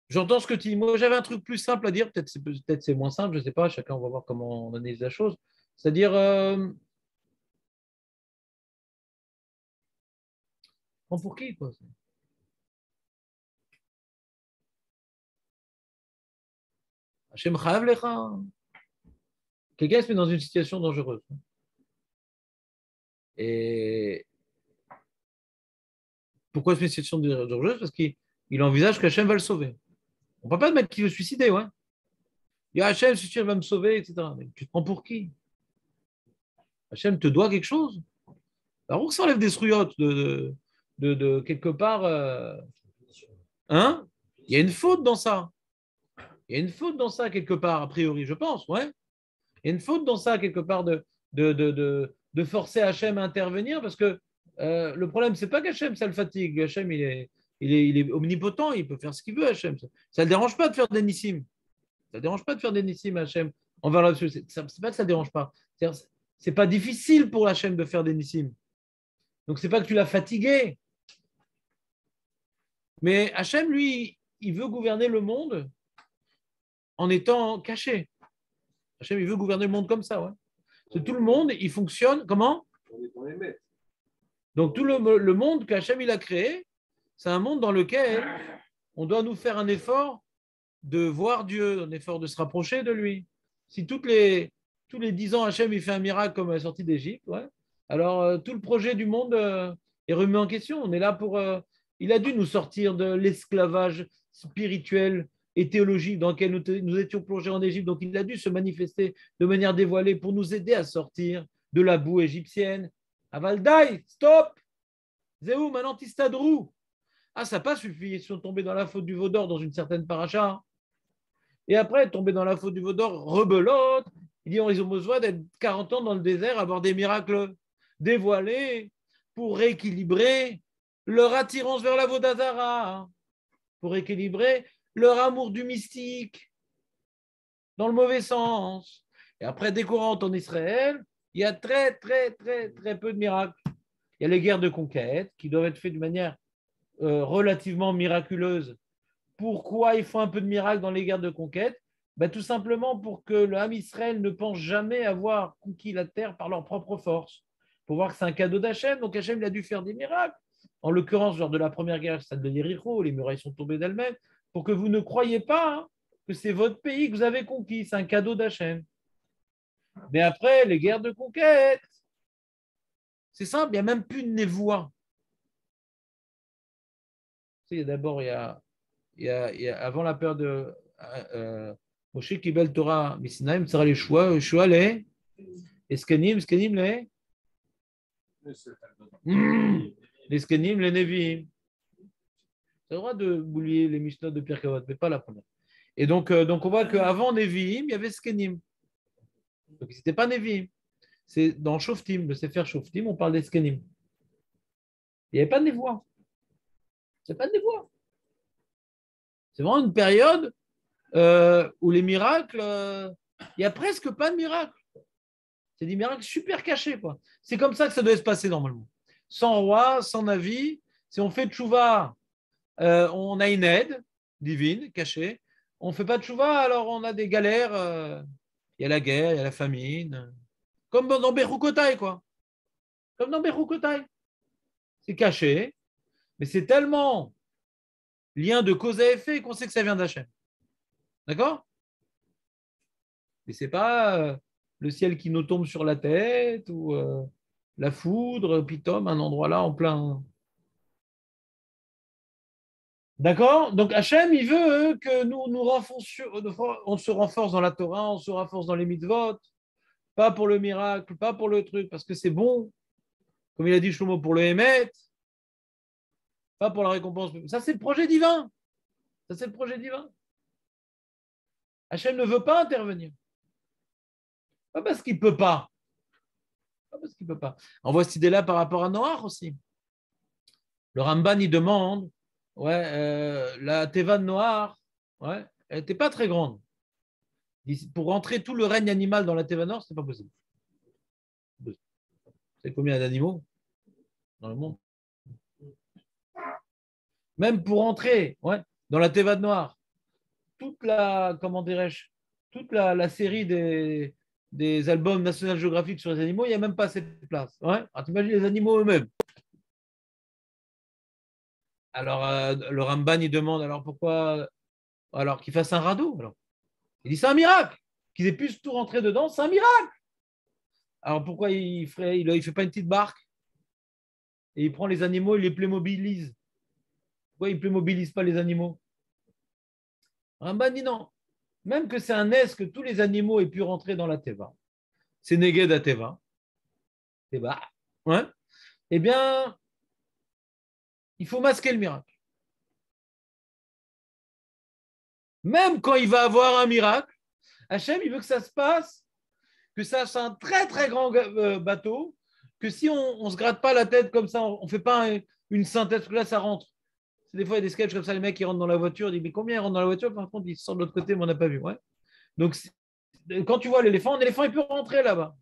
J'entends ce que tu dis. Moi, j'avais un truc plus simple à dire. Peut-être c'est moins simple, je ne sais pas. Chacun va voir comment on analyse la chose. C'est-à-dire, prends pour qui, quoi? Hachem chayav lecha. Quelqu'un se met dans une situation dangereuse. Et pourquoi se met dans une situation dangereuse? Parce qu'il envisage qu'Hachem va le sauver. On ne peut pas mettre qu'il veut se suicider, ouais. Il y a Hachem, c'est sûr, il va me sauver, etc. Mais tu te prends pour qui? Hachem te doit quelque chose? Alors, que ça enlève des souillottes de quelque part. Hein? Il y a une faute dans ça. Il y a une faute dans ça, quelque part, a priori, je pense, ouais. Il y a une faute dans ça, quelque part, de forcer Hachem à intervenir, parce que le problème, c'est pas qu'Hachem, ça le fatigue. Hachem, il est omnipotent, il peut faire ce qu'il veut, Hachem. Ça ne le dérange pas de faire des nissim. Ça ne dérange pas de faire des nissim, Hachem, envers la société. C'est pas que ça ne dérange pas. C'est pas difficile pour Hachem de faire des nissim. Donc, c'est pas que tu l'as fatigué. Mais Hachem, lui, il veut gouverner le monde en étant caché. Hachem, il veut gouverner le monde comme ça, ouais. Tout le monde, il fonctionne comment? Donc, tout le monde qu'Hachem il a créé, c'est un monde dans lequel on doit nous faire un effort de voir Dieu, un effort de se rapprocher de lui. Si tous les 10 ans, Hachem il fait un miracle comme la sortie d'Égypte, ouais, alors tout le projet du monde est remis en question. On est là pour. Il a dû nous sortir de l'esclavage spirituel et théologique dans lequel nous étions plongés en Égypte. Donc, il a dû se manifester de manière dévoilée pour nous aider à sortir de la boue égyptienne. Avaldai, stop! Zéou, maintenant tistadrou. Ah, ça n'a pas suffi. Ils sont tombés dans la faute du veau d'or dans une certaine paracha. Et après, tomber dans la faute du veau d'or, rebelote. Ils ont besoin d'être 40 ans dans le désert, avoir des miracles dévoilés pour rééquilibrer leur attirance vers la Vodazara, pour équilibrer leur amour du mystique dans le mauvais sens. Et après, dès qu'on rentre en Israël, il y a très peu de miracles. Il y a les guerres de conquête qui doivent être faites de manière relativement miraculeuse. Pourquoi il faut un peu de miracle dans les guerres de conquête? Tout simplement pour que le Ham Israël ne pense jamais avoir conquis la terre par leur propre force. Pour voir que c'est un cadeau d'Hachem, donc Hachem il a dû faire des miracles. En l'occurrence, lors de la première guerre, celle de Yéricho, les murailles sont tombées d'elles-mêmes, pour que vous ne croyiez pas que c'est votre pays que vous avez conquis, c'est un cadeau d'Hachem. Mais après, les guerres de conquête, c'est simple, il n'y a même plus de névoie. D'abord, il y a avant la période de Moshe Kibel Torah Misinaim, Tzara les Shua les Eskenim, les les Skenim, les Nevi'im. C'est le droit de boulier les Mishnah de Pierre Kavod, mais pas la première. Et donc on voit qu'avant Nevi'im, il y avait Skenim. Donc, ce n'était pas Nevi'im. C'est dans Shoftim, le Sefer Shoftim, on parle des Skenim. Il n'y avait pas de névoie. C'est pas de névoie. C'est vraiment une période où les miracles, il n'y a presque pas de miracles. C'est des miracles super cachés, quoi. C'est comme ça que ça doit se passer normalement. Sans roi, sans avis, si on fait tchouva, on a une aide divine cachée. On ne fait pas de tchouva, alors on a des galères. Il y a la guerre, il y a la famine. Comme dans Bechukotai, quoi. Comme dans Bechukotai. C'est caché, mais c'est tellement lien de cause à effet et qu'on sait que ça vient d'Hachem. D'accord? Et ce n'est pas le ciel qui nous tombe sur la tête ou la foudre, pitom, un endroit là en plein. D'accord? Donc Hachem, il veut que on se renforce dans la Torah, on se renforce dans les mitzvot, pas pour le miracle, pas pour le truc, parce que c'est bon, comme il a dit Shlomo, pour le Hémet, pas pour la récompense. Ça, c'est le projet divin. Ça, c'est le projet divin. Hachem ne veut pas intervenir. Pas parce qu'il ne peut pas. Pas parce qu'il ne peut pas. On voit cette idée-là par rapport à Noach aussi. Le Ramban, il demande, la Teva de Noach, elle n'était pas très grande. Pour rentrer tout le règne animal dans la Teva Noach, ce n'est pas possible. C'est combien d'animaux dans le monde? Même pour entrer dans la Teva de Noach, toute la, comment dirais-je, toute la série des albums National Geographic sur les animaux, il n'y a même pas assez de place. Tu imagines les animaux eux-mêmes. Alors, le Ramban, il demande alors pourquoi alors qu'il fasse un radeau. Alors. Il dit c'est un miracle. Qu'ils aient pu tout rentrer dedans, c'est un miracle. Alors pourquoi il ne fait pas une petite barque et il prend les animaux, il les playmobilise? Pourquoi il ne playmobilise pas les animaux? Ramban dit non. Même que c'est un est que tous les animaux aient pu rentrer dans la Teva. C'est Neged à Teva. Teva. Eh bien, il faut masquer le miracle. Même quand il va avoir un miracle, Hachem, il veut que ça se passe, que ça soit un très très grand bateau, que si on ne se gratte pas la tête comme ça, on ne fait pas une synthèse, que là ça rentre. Des fois, il y a des sketchs comme ça, les mecs qui rentrent dans la voiture, ils disent mais combien ils rentrent dans la voiture? Par contre, ils sortent de l'autre côté, mais on n'a pas vu. Donc, quand tu vois l'éléphant, il peut rentrer là-bas.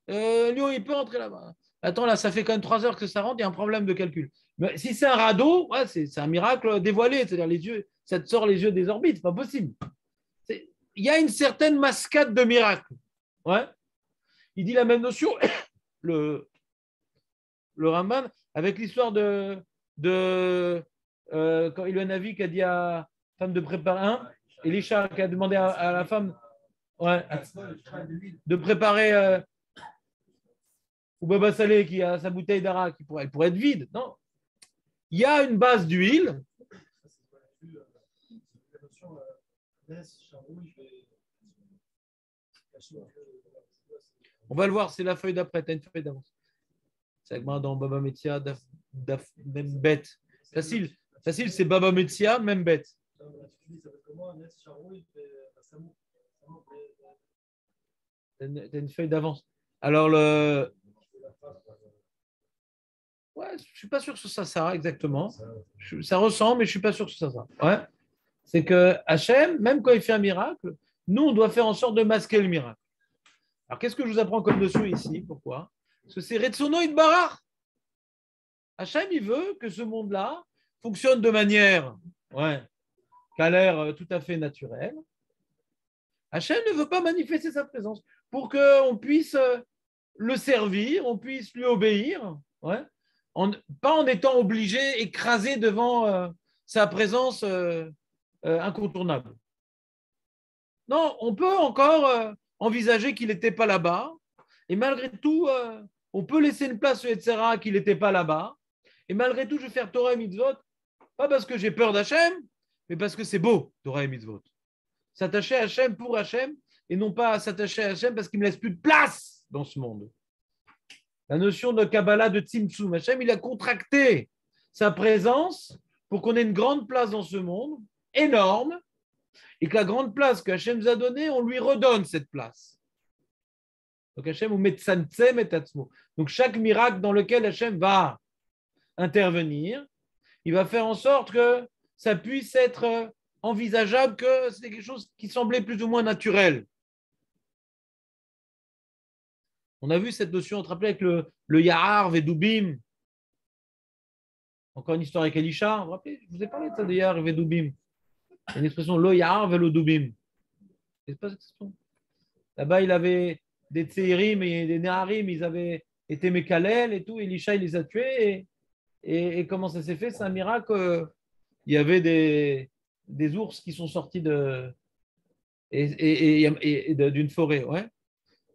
Lion, il peut rentrer là-bas. Attends, là, ça fait quand même 3 heures que ça rentre, il y a un problème de calcul. Mais si c'est un radeau, c'est un miracle dévoilé, c'est-à-dire les yeux, ça te sort les yeux des orbites, c'est pas possible. Il y a une certaine mascade de miracle. Il dit la même notion, le Ramban, avec l'histoire de quand il y a un avis qui a dit à la femme de préparer Elisha qui a demandé à la femme de préparer ou Baba Salé qui a sa bouteille d'arak, elle pourrait être vide. Non. Il y a une base d'huile. On va le voir, c'est la feuille d'après, tu as une feuille d'avance. C'est avec moi dans Baba Metzia, même bête. Facile, c'est Baba Metzia, même bête. Tu as une feuille d'avance. Alors, je ne suis pas sûr que ça sert exactement. Ça ressemble, mais je ne suis pas sûr que ça sert. C'est que Hachem, même quand il fait un miracle, nous, on doit faire en sorte de masquer le miracle. Alors, qu'est-ce que je vous apprends comme notion ici? Pourquoi? Parce que c'est Retsono Itbarach. Hachem, il veut que ce monde-là fonctionne de manière qui a l'air tout à fait naturelle. Hachem ne veut pas manifester sa présence pour qu'on puisse le servir, on puisse lui obéir, pas en étant obligé, écrasé devant sa présence incontournable. Non, on peut encore envisager qu'il n'était pas là-bas, et malgré tout, on peut laisser une place au Yetzirah qu'il n'était pas là-bas, et malgré tout, je vais faire Torah et Mitzvot, pas parce que j'ai peur d'Hachem, mais parce que c'est beau, Torah et Mitzvot. S'attacher à Hachem pour Hachem, et non pas s'attacher à Hachem parce qu'il ne me laisse plus de place dans ce monde. La notion de Kabbalah de Tzimtzum, Hachem, il a contracté sa présence pour qu'on ait une grande place dans ce monde, énorme, et que la grande place que Hachem nous a donnée, on lui redonne cette place. Donc Hachem, ou Metsantzem et Tatzmo. Donc chaque miracle dans lequel Hachem va intervenir, il va faire en sorte que ça puisse être envisageable, que c'est quelque chose qui semblait plus ou moins naturel. On a vu cette notion, on te rappelait avec le Yahar Vedubim. Encore une histoire avec Elisha. Vous vous rappelez, je vous ai parlé de ça de Yahar Vedubim. Il y a une expression Lo Yahar Velodubim. C'est pas cette expression. Là-bas, il avait des Tseirim et des Neharim, ils avaient été Mekalel et tout. Elisha, il les a tués. Et comment ça s'est fait? C'est un miracle il y avait des ours qui sont sortis d'une forêt. Ouais.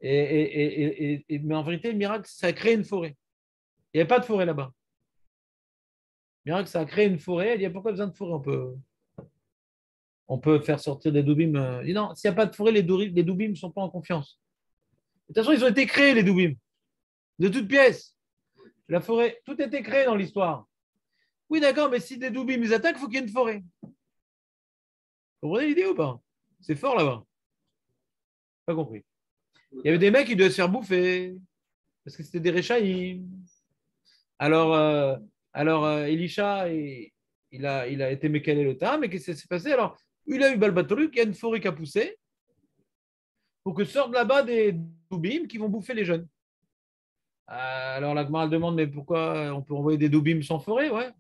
Mais en vérité, le miracle, ça a créé une forêt. Il n'y avait pas de forêt là-bas. Le miracle, ça a créé une forêt. Il dit, pourquoi besoin de forêt? On peut faire sortir des doubim. Il dit, non, s'il n'y a pas de forêt, les doubim ne sont pas en confiance. De toute façon, ils ont été créés, les doubim, de toutes pièces. La forêt, tout a été créé dans l'histoire. Oui, d'accord, mais si des doubim ils attaquent, il faut qu'il y ait une forêt. Vous comprenez l'idée ou pas? C'est fort là-bas. Pas compris. Il y avait des mecs qui devaient se faire bouffer parce que c'était des réchaïm. Alors, Elisha, il a été mécalé le temps, mais qu'est-ce qui s'est passé? Alors, il a eu Balbatoluk, il y a une forêt qui a poussé pour que sortent là-bas des doubim qui vont bouffer les jeunes. Alors, la Gemara demande, mais pourquoi on peut envoyer des doubim sans forêt? Ouais.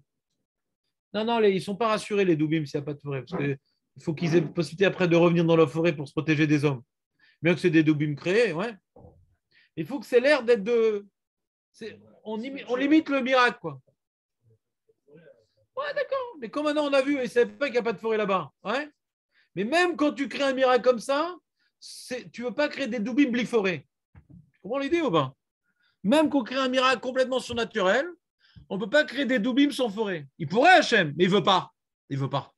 Non, ils ne sont pas rassurés, les doubim, s'il n'y a pas de forêt, parce qu'il faut qu'ils aient la possibilité après de revenir dans la forêt pour se protéger des hommes. Bien que c'est des doubim créés, ouais. Il faut que c'est l'air d'être de. On limite le miracle, quoi. Ouais, d'accord. Mais comme maintenant on a vu, et ne savait pas qu'il n'y a pas de forêt là-bas. Ouais. Mais même quand tu crées un miracle comme ça, tu ne veux pas créer des doubim bli forêt. Tu comprends l'idée ou pas? Même qu'on crée un miracle complètement surnaturel, on ne peut pas créer des doubim sans forêt. Il pourrait, Hachem, mais il ne veut pas. Il ne veut pas.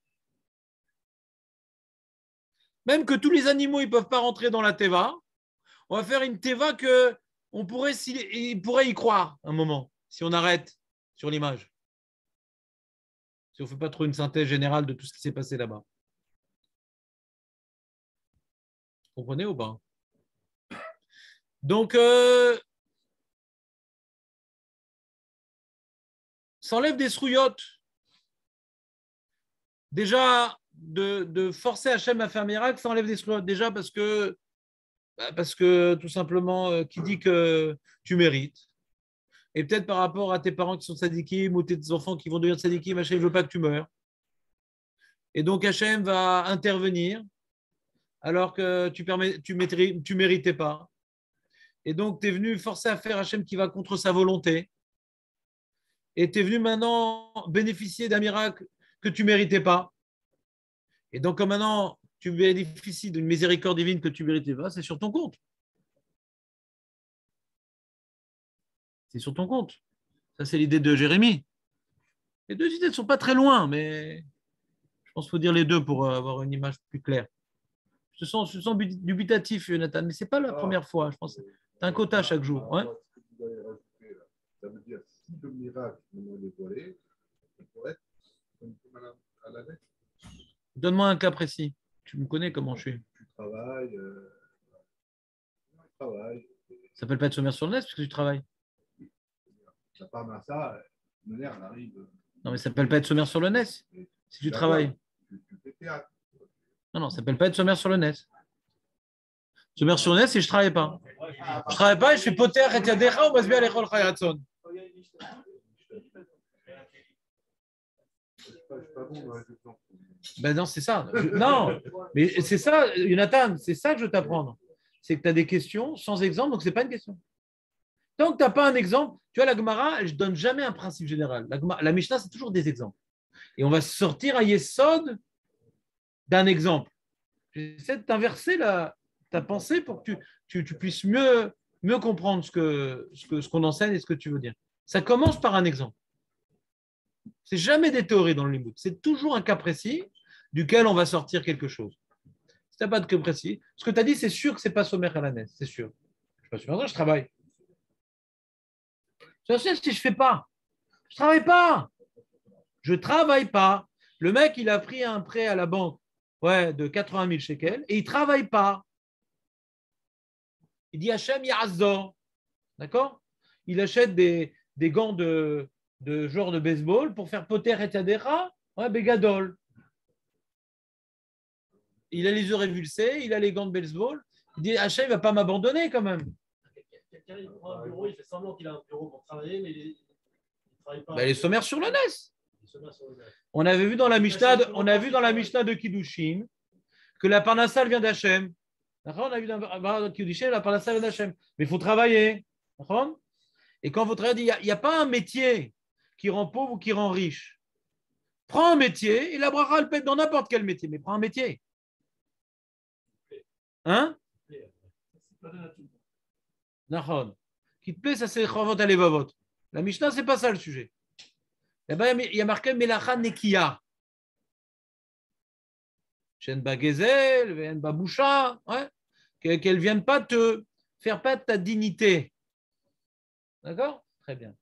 Même que tous les animaux ne peuvent pas rentrer dans la teva, on va faire une teva que il pourrait y croire un moment, si on arrête sur l'image. Si on ne fait pas trop une synthèse générale de tout ce qui s'est passé là-bas. Vous comprenez ou pas? Donc, ça enlève des srouillottes. Déjà, de forcer Hachem à faire un miracle, ça enlève des srouillottes. Déjà parce que tout simplement, qui dit que tu mérites. Et peut-être par rapport à tes parents qui sont tzadikim ou tes enfants qui vont devenir tzadikim, Hachem ne veut pas que tu meurs. Et donc Hachem va intervenir alors que tu méritais pas. Et donc tu es venu forcer à faire Hachem qui va contre sa volonté. Et tu es venu maintenant bénéficier d'un miracle que tu ne méritais pas. Et donc comme maintenant tu bénéficies d'une miséricorde divine que tu ne méritais pas, c'est sur ton compte. C'est sur ton compte. Ça, c'est l'idée de Jérémie. Les deux idées ne sont pas très loin, mais je pense qu'il faut dire les deux pour avoir une image plus claire. Je sens dubitatif, Jonathan, mais ce n'est pas la première fois. Je pense que tu as un quota chaque jour. Ouais. Ça veut dire si le miracle nous est dévoilé, ça pourrait être comme à la lettre. Donne-moi un cas précis. Tu me connais comment je suis. Tu travailles. Ça s'appelle pas être sommaire sur le nez parce que tu travailles. Ça part à ça, le nerf arrive. Non, mais ça s'appelle pas être sommaire sur le NES si tu travailles. Tu fais théâtre. Non, ça s'appelle pas être sommaire sur le NES. Sommaire sur le NES, c'est je travaille pas. Je travaille pas et je fais poter et yadecha ou masbia lechol chayatzon. Ben non, c'est ça. Non, mais c'est ça, Jonathan, c'est ça que je veux t'apprendre. C'est que tu as des questions sans exemple, donc c'est pas une question. Tant que tu n'as pas un exemple, tu vois, la Gemara, elle ne donne jamais un principe général. La Mishnah, c'est toujours des exemples. Et on va sortir un yesod d'un exemple. J'essaie de t'inverser ta pensée pour que tu puisses mieux comprendre ce qu'on enseigne et ce que tu veux dire. Ça commence par un exemple. Ce n'est jamais des théories dans le limud. C'est toujours un cas précis duquel on va sortir quelque chose. Si tu n'as pas de cas précis, ce que tu as dit, c'est sûr que ce n'est pas sommaire à la naisse. C'est sûr. Je ne suis pas sûr, je travaille. Je sais si je ne fais pas. Je ne travaille pas. Je ne travaille pas. Le mec, il a pris un prêt à la banque de 80 000 shekels et il ne travaille pas. Il dit Hachem Yazor. D'accord? Il achète des gants de joueurs de baseball pour faire poter et tadera, bégadol. Il a les yeux révulsés, il a les gants de baseball. Il dit Hachem, il ne va pas m'abandonner quand même. Quelqu'un, il prend un bureau, il fait semblant qu'il a un bureau pour travailler, mais il ne travaille pas. Les sommaires sur le NES. On avait vu dans la Mishnah, de Kiddushin que la parnassa vient d'Hachem. On a vu dans la Kiddushin la parnassa vient d'Hachem. Mais il faut travailler. Et quand vous travaillez, il n'y a pas un métier qui rend pauvre ou qui rend riche. Prends un métier et la bracha, elle peut être dans n'importe quel métier, mais prends un métier. Hein? Nahon. Qui te plaît, ça c'est Chavot Alevavot. La Mishnah, c'est pas ça le sujet. Là-bas, il y a marqué Melacha Nekiya. Shen Bagezel, Ven Baboucha, ouais. Qu'elle ne vienne pas te faire perdre ta dignité. D'accord? Très bien.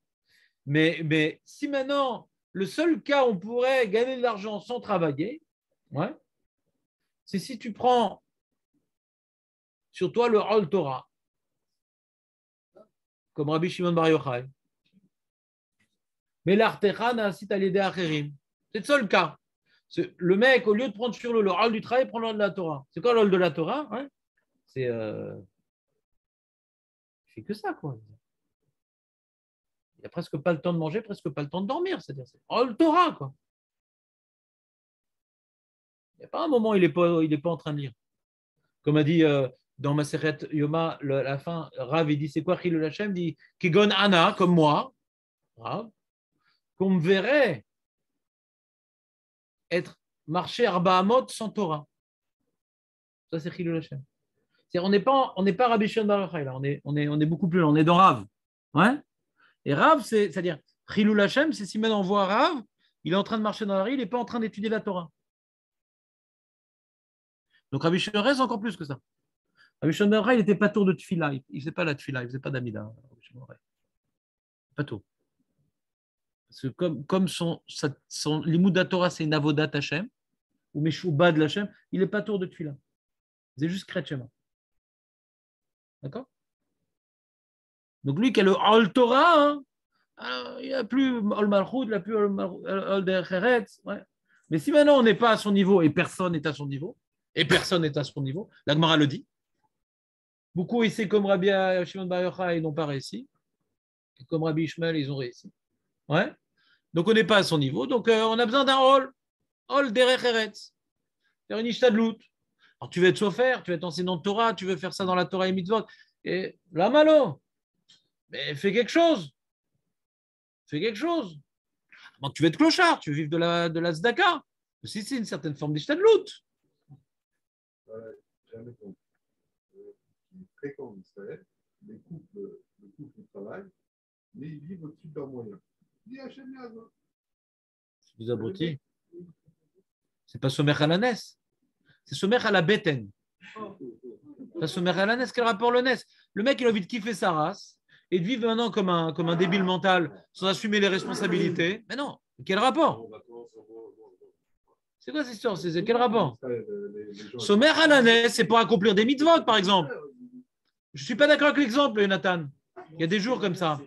Mais si maintenant, le seul cas où on pourrait gagner de l'argent sans travailler, ouais, c'est si tu prends sur toi le Hol Torah, comme Rabbi Shimon Bar Yochai. Mais l'artecha na'asit al yedei acherim. C'est le seul cas. Le mec, au lieu de prendre sur le Hol du travail, prend le Hol de la Torah. C'est quoi le Hol de la Torah? Ouais, c'est. Il fait que ça, quoi. Il n'a presque pas le temps de manger, presque pas le temps de dormir. C'est-à-dire, c'est Hol Torah, quoi. Il n'y a pas un moment où il n'est pas en train de lire. Comme a dit dans Maseret Yoma, la fin, Rav, il dit c'est quoi Chilul Hashem? Il dit Kigon Ana, comme moi, Rav, qu'on me verrait être marché Arba Amot sans Torah. Ça, c'est Chilul Hashem. On n'est pas Rabbi Shimon Bar Yochai, là, on est beaucoup plus loin, on est dans Rav. Ouais. Et Rav, c'est-à-dire, Chilul Hashem, c'est si maintenant on voit Rav, il est en train de marcher dans la rue, il n'est pas en train d'étudier la Torah. Donc Rabbi Shimon reste encore plus que ça. Rabbi Shimon Bar Yochai, il n'était pas tour de Tfila, il ne faisait pas la Tfila, il ne faisait pas d'Amida. Pas tout. Parce que comme son Limud Torah, c'est une avodat Hashem, ou Meshubad Hashem, il n'est pas tour de Tfila. C'est juste Kretchema. D'accord? Donc lui qui a le Hol Torah, hein, il n'a plus Hol Malchut, il n'a plus Hol Derech Eretz. Ouais. Mais si maintenant on n'est pas à son niveau et personne n'est à son niveau, la Gemara le dit. Beaucoup ici, comme Rabbi Shimon Bar Yochai, ils n'ont pas réussi. Et comme Rabbi Ishmael, ils ont réussi. Ouais. Donc on n'est pas à son niveau. Donc on a besoin d'un Hol Derech Eretz. Faire une ishtadlout. Alors tu veux être chauffeur, tu veux être enseignant de Torah, tu veux faire ça dans la Torah et Mitzvot. Et là, malo. Mais fais quelque chose. Donc, tu veux être clochard, tu veux vivre de la tzedaka. Si c'est une certaine forme d'ishtadlout. J'ai un exemple qui est fréquent en Israël. Le couple travaille, mais ils vivent au-dessus de leurs moyens. Il dit Hachem Yazor. C'est plus abruti. C'est pas sommer à la nes. C'est sommer à la beten. Pas sommer à la nes. Quel rapport le nes? Le mec, il a envie de kiffer sa race et de vivre maintenant comme un débile mental sans assumer les responsabilités. Mais non, quel rapport? C'est quoi cette histoire? C'est quel rapport? Sommer à la nes, c'est pour accomplir des mitzvot, par exemple. Je ne suis pas d'accord avec l'exemple, Nathan. Il y a des jours comme ça.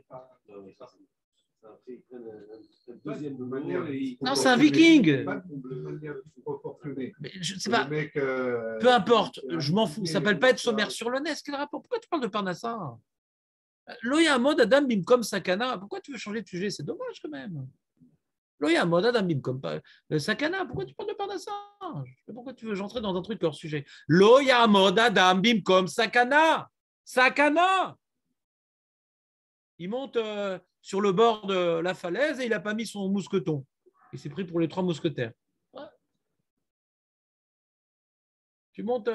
Non, c'est un viking. Mais je ne sais pas. Peu importe, je m'en fous. Ça ne s'appelle pas être sommaire sur le nez. Quel rapport? Pourquoi tu parles de Parnassa? Loya mode Adam Bimkom Sakana. Pourquoi tu veux changer de sujet? C'est dommage quand même. Loya mode Adam Bimkom Sakana. Pourquoi tu parles de Parnassa? Pourquoi tu veux rentrer dans un truc hors sujet? Loya mode Adam Bimkom Sakana. Sakana. Il monte sur le bord de la falaise et il n'a pas mis son mousqueton. Il s'est pris pour les 3 mousquetaires. Ouais. Tu montes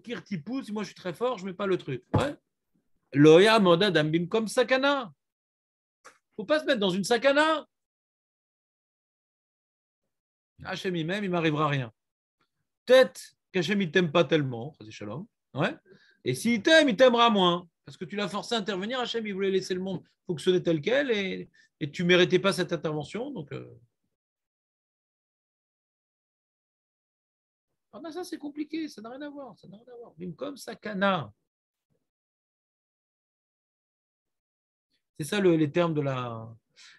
Kirtipou, si moi je suis très fort, je ne mets pas le truc. Ouais. Loya moda dambim comme sakana. Il ne faut pas se mettre dans une sakana. Hachem il m'aime, il ne m'arrivera rien. Peut-être qu'Hachem il ne t'aime pas tellement. Ouais. Et s'il t'aime, il t'aimera moins. Parce que tu l'as forcé à intervenir, Hachem, il voulait laisser le monde fonctionner tel quel et tu ne méritais pas cette intervention. Donc, ah ben ça, c'est compliqué, ça n'a rien à voir. Même comme sakana. C'est ça les termes de la.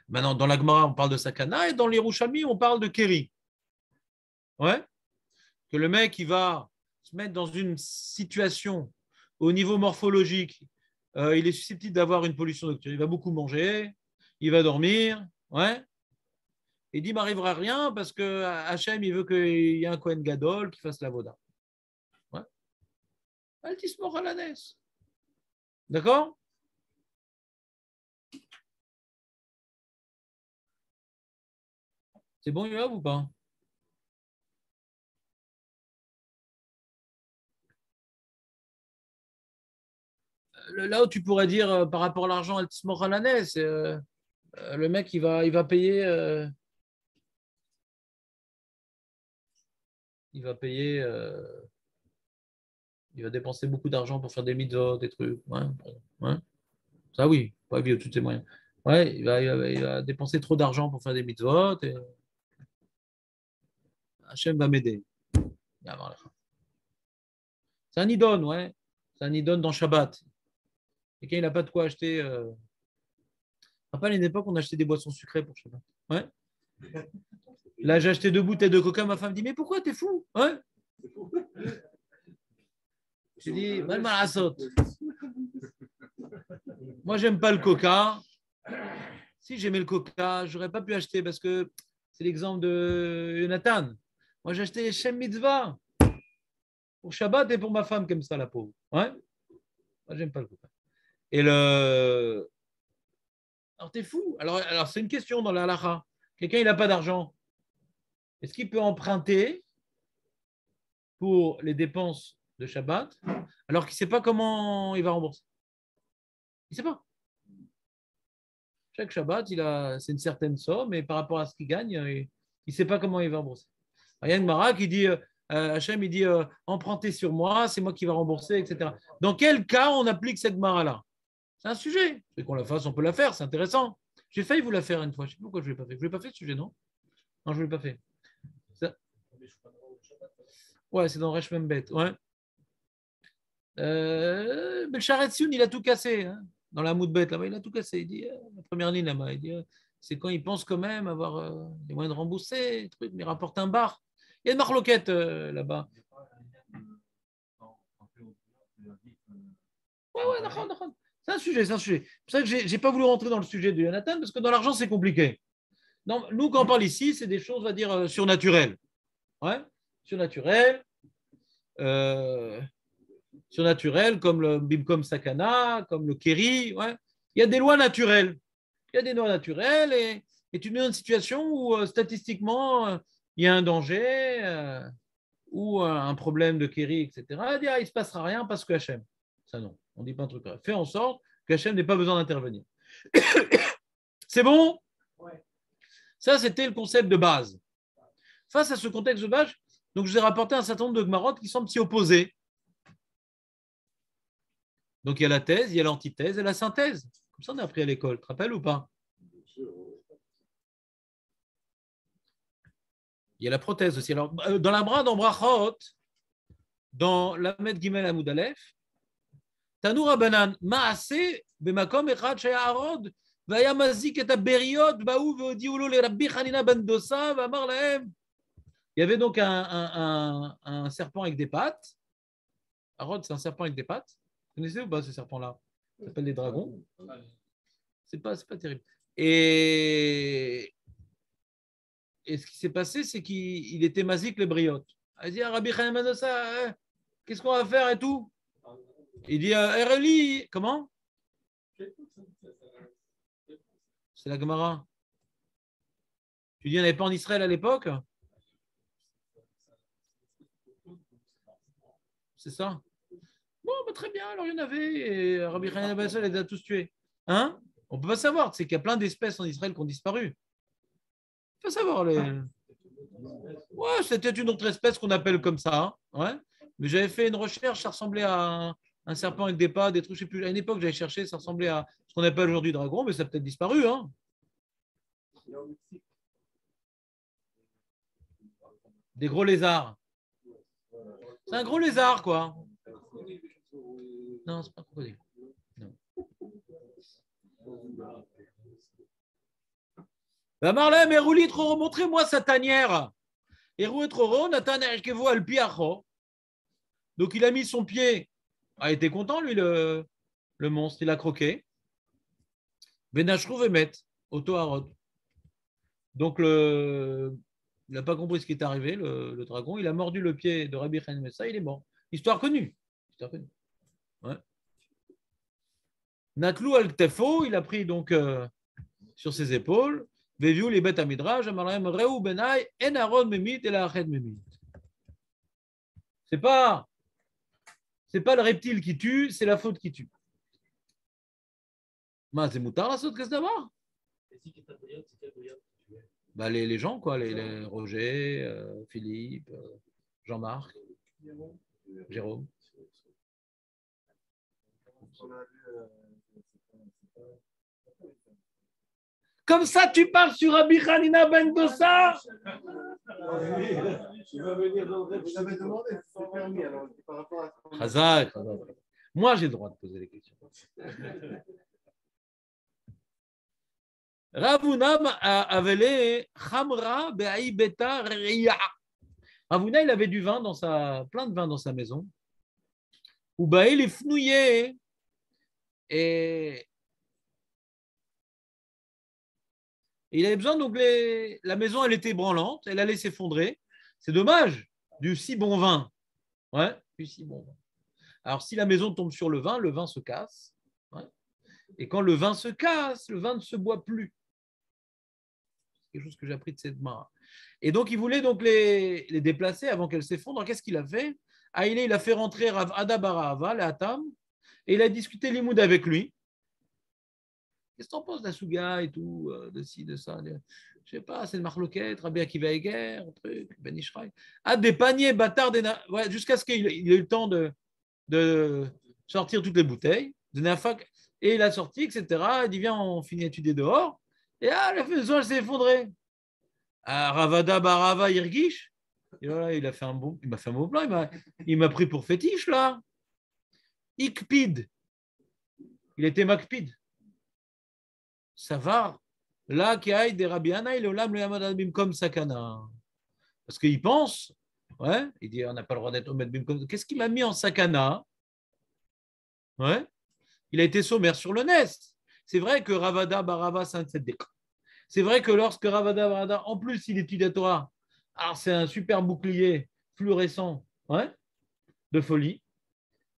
Maintenant, dans la Gemara, on parle de sakana et dans les Yerushalmi, on parle de keri. Ouais. Que le mec, il va se mettre dans une situation au niveau morphologique. Il est susceptible d'avoir une pollution nocturne. Il va beaucoup manger, il va dormir, ouais. Il dit, il ne m'arrivera rien parce que Hachem, il veut qu'il y ait un Kohen Gadol qui fasse la voda. Ouais. Altismor à la nes. D'accord? C'est bon, Yoav, ou pas? Là où tu pourrais dire par rapport à l'argent, elle se mord à l'année, c'est le mec, il va payer. Il va payer. Il va dépenser beaucoup d'argent pour faire des mitzvot, des trucs. Ouais, ouais. Ça, oui, pas vieux, tous ses moyens. Ouais, il va dépenser trop d'argent pour faire des mitzvot. Et Hachem va m'aider. C'est un idone, ouais. C'est un idone dans Shabbat. Et quand il n'a pas de quoi acheter. Rappelle, à une époque, on achetait des boissons sucrées pour Shabbat. Ouais. Là, j'ai acheté 2 bouteilles de coca. Ma femme dit: mais pourquoi t'es fou? Ouais. J'ai dit: mal à saute. Moi, j'aime pas le coca. Si j'aimais le coca, j'aurais pas pu acheter parce que c'est l'exemple de Jonathan. Moi, j'ai acheté Shem Mitzvah pour Shabbat et pour ma femme comme ça, la pauvre. Ouais. Moi, j'aime pas le coca. Et le. Alors, t'es fou. Alors, c'est une question dans la halakha. Quelqu'un, il n'a pas d'argent. Est-ce qu'il peut emprunter pour les dépenses de Shabbat alors qu'il ne sait pas comment il va rembourser? Il ne sait pas. Chaque Shabbat, c'est une certaine somme, et par rapport à ce qu'il gagne, il ne sait pas comment il va rembourser. Il y a une Mara qui dit, Hachem, il dit, empruntez sur moi, c'est moi qui va rembourser, etc. Dans quel cas on applique cette Mara-là? C'est un sujet. C'est qu'on la fasse, on peut la faire, c'est intéressant. J'ai failli vous la faire une fois. Je ne sais pas pourquoi je ne l'ai pas fait. Je ne l'ai pas fait ce sujet, non? Non, je ne l'ai pas fait. Ça... Ouais, c'est dans Resh Membet. Ouais. Mais le Charetsioun, il a tout cassé. Hein. Dans la Moudbet, là-bas, il a tout cassé. Il dit, la première ligne là-bas, il dit, c'est quand il pense quand même avoir les moyens de rembourser, truc, mais il rapporte un bar. Il y a une marloquette là-bas. Ouais, d'accord. C'est un sujet, c'est un sujet. C'est pour ça que je n'ai pas voulu rentrer dans le sujet de Jonathan, parce que dans l'argent, c'est compliqué. Donc, nous, quand on parle ici, c'est des choses, on va dire, surnaturelles. Ouais, surnaturelles. Surnaturelles, comme le Bimkom Sakana, comme le Keri. Ouais. Il y a des lois naturelles. Il y a des lois naturelles et tu es dans une situation où statistiquement, il y a un danger ou un problème de Keri, etc. Il ne se passera rien parce que Hachem. Ça, non. On ne dit pas un truc. Fais en sorte que Hachem n'ait pas besoin d'intervenir. C'est bon? Ouais. Ça, c'était le concept de base. Face à ce contexte de base, donc je vous ai rapporté un certain nombre de Gmarot qui semblent s'y opposer. Donc, il y a la thèse, il y a l'antithèse et la synthèse. Comme ça, on a appris à l'école. Tu te rappelles ou pas? Il y a la prothèse aussi. Alors, dans la bras, dans Brachot, dans Lamed Gimel Amoud Aleph, Tanou Rabbanan, Maase, Bemakom Echad Shaya Arod, Vaya Mazik et Aberiot, Baou Veodioulo, le Rabbi Hanina Ben Dosa, Vamar Lahem. Il y avait donc un serpent avec des pattes. Arod, c'est un serpent avec des pattes. Vous connaissez ou pas ce serpent-là? Ça s'appelle les dragons. C'est pas terrible. Et ce qui s'est passé, c'est qu'il était mazik le briote. Il dit, Rabbi Chaim ça, qu'est-ce qu'on va faire et tout? Il dit, Ereli, comment? C'est la Gemara. Tu dis, il n'y en avait pas en Israël à l'époque? C'est ça? Bon, bah, très bien, alors il y en avait, et Rabbi Chaim les a tous tués. Hein? On ne peut pas savoir, c'est qu'il y a plein d'espèces en Israël qui ont disparu. Il faut savoir. Ouais, c'était une autre espèce qu'on appelle comme ça. Hein. Ouais. Mais j'avais fait une recherche, ça ressemblait à un serpent avec des pas, des trucs, je sais plus. À une époque, j'avais cherché, ça ressemblait à ce qu'on appelle aujourd'hui dragon, mais ça a peut-être disparu. Hein. Des gros lézards. C'est un gros lézard, quoi. Non, c'est pas un crocodile. Marlem, Erouli, montrez-moi sa tanière. Erouli, trop, Nathan, Erkevo, Alpiacho. Donc, il a mis son pied. Il était content, lui, le monstre. Il a croqué. Benachrou Vemet, Otto Harod. Donc, il n'a pas compris ce qui est arrivé, le dragon. Il a mordu le pied de Rabbi Chaim Messa, il est mort. Histoire connue. Ouais. Natlou al-Tefo, il a pris donc sur ses épaules. Veviu les bêtes à midrash, amarem reu benai, en aron memit et la ached memit. C'est pas le reptile qui tue, c'est la faute qui tue. C'est moutard la saute, qu'est-ce d'abord? Bah, les gens, quoi, les Roger, Philippe, Jean-Marc, Jérôme. Comme ça, tu parles sur Rabbi Hanina ben Dossa. Hazak. Moi, j'ai le droit de poser les questions. Ravuna avait Khamra be'ai beta riya. Ravuna, il avait du vin plein de vin dans sa maison. Ou bail les fnouillés. Et il avait besoin, donc la maison, elle était branlante, elle allait s'effondrer. C'est dommage, du si bon vin. Ouais, du si bon vin. Alors, si la maison tombe sur le vin se casse. Ouais. Et quand le vin se casse, le vin ne se boit plus. C'est quelque chose que j'ai appris de cette main. Et donc, il voulait donc les déplacer avant qu'elles s'effondrent. Qu'est-ce qu'il a fait? Il a fait rentrer Rav Ada Barahava, le Hatam, et il a discuté l'imoud avec lui. Qu'est-ce que tu en penses de la Souga et tout, de ci, de ça? Je ne sais pas, c'est le Marloquet, Rabbi Akiva Eger, un truc, Ben Ishraï. Des paniers bâtards, ouais, jusqu'à ce qu'il ait eu le temps de sortir toutes les bouteilles, de Nafak, et il a sorti, etc. Il dit, viens, on finit à étudier dehors. Et la maison, elle s'est effondrée. Ravada Barava Irgish, et voilà, il m'a fait un bon plan, il m'a pris pour fétiche, là. Ikpid. Il était Makpid. Ça va. Là, qui aille des Rabiana, il est au lam le Yamadabim comme Sakana. Parce qu'il pense, ouais, il dit on n'a pas le droit d'être Omed Bim comme. Qu'est-ce qui m'a mis en Sakana? Ouais, il a été sommaire sur le Nest. C'est vrai que Ravada Barava, c'est un tzedek. C'est vrai que lorsque Ravada Barava, en plus, il étudie la Torah, alors c'est un super bouclier fluorescent, ouais, de folie.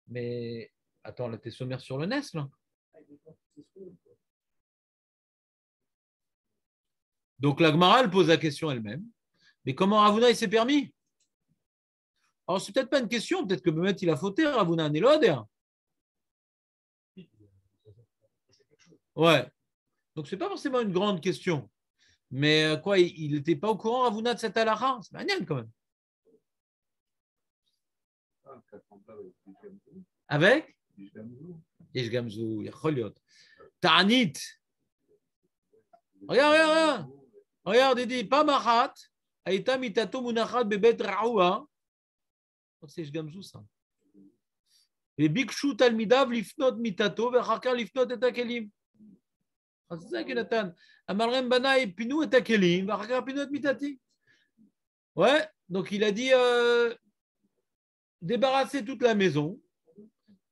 Mais attends, là, t'es sommaire sur le Nest, là. Donc la Gemara, elle pose la question elle-même. Mais comment Ravuna il s'est permis? Alors c'est peut-être pas une question, peut-être que Bémet il a fauté, Ravuna Neloder. Ouais. Donc c'est pas forcément une grande question. Mais quoi, il n'était pas au courant, Ravuna, de cette halakha? C'est manial quand même. Avec Yesh Gamzou, Yacholiot. Ta'anit. Regarde. Regarde, il dit, pas machat, aïta mitato munachat bebet raoua. C'est Gamzou, ça. Et bikshu talmidav lifnot mitato, vechakar lifnot et akelim. C'est ça que Nathan. Amalrem banaï pinou et akelim, vechakar pinou et mitati. Ouais, donc il a dit, débarrassez toute la maison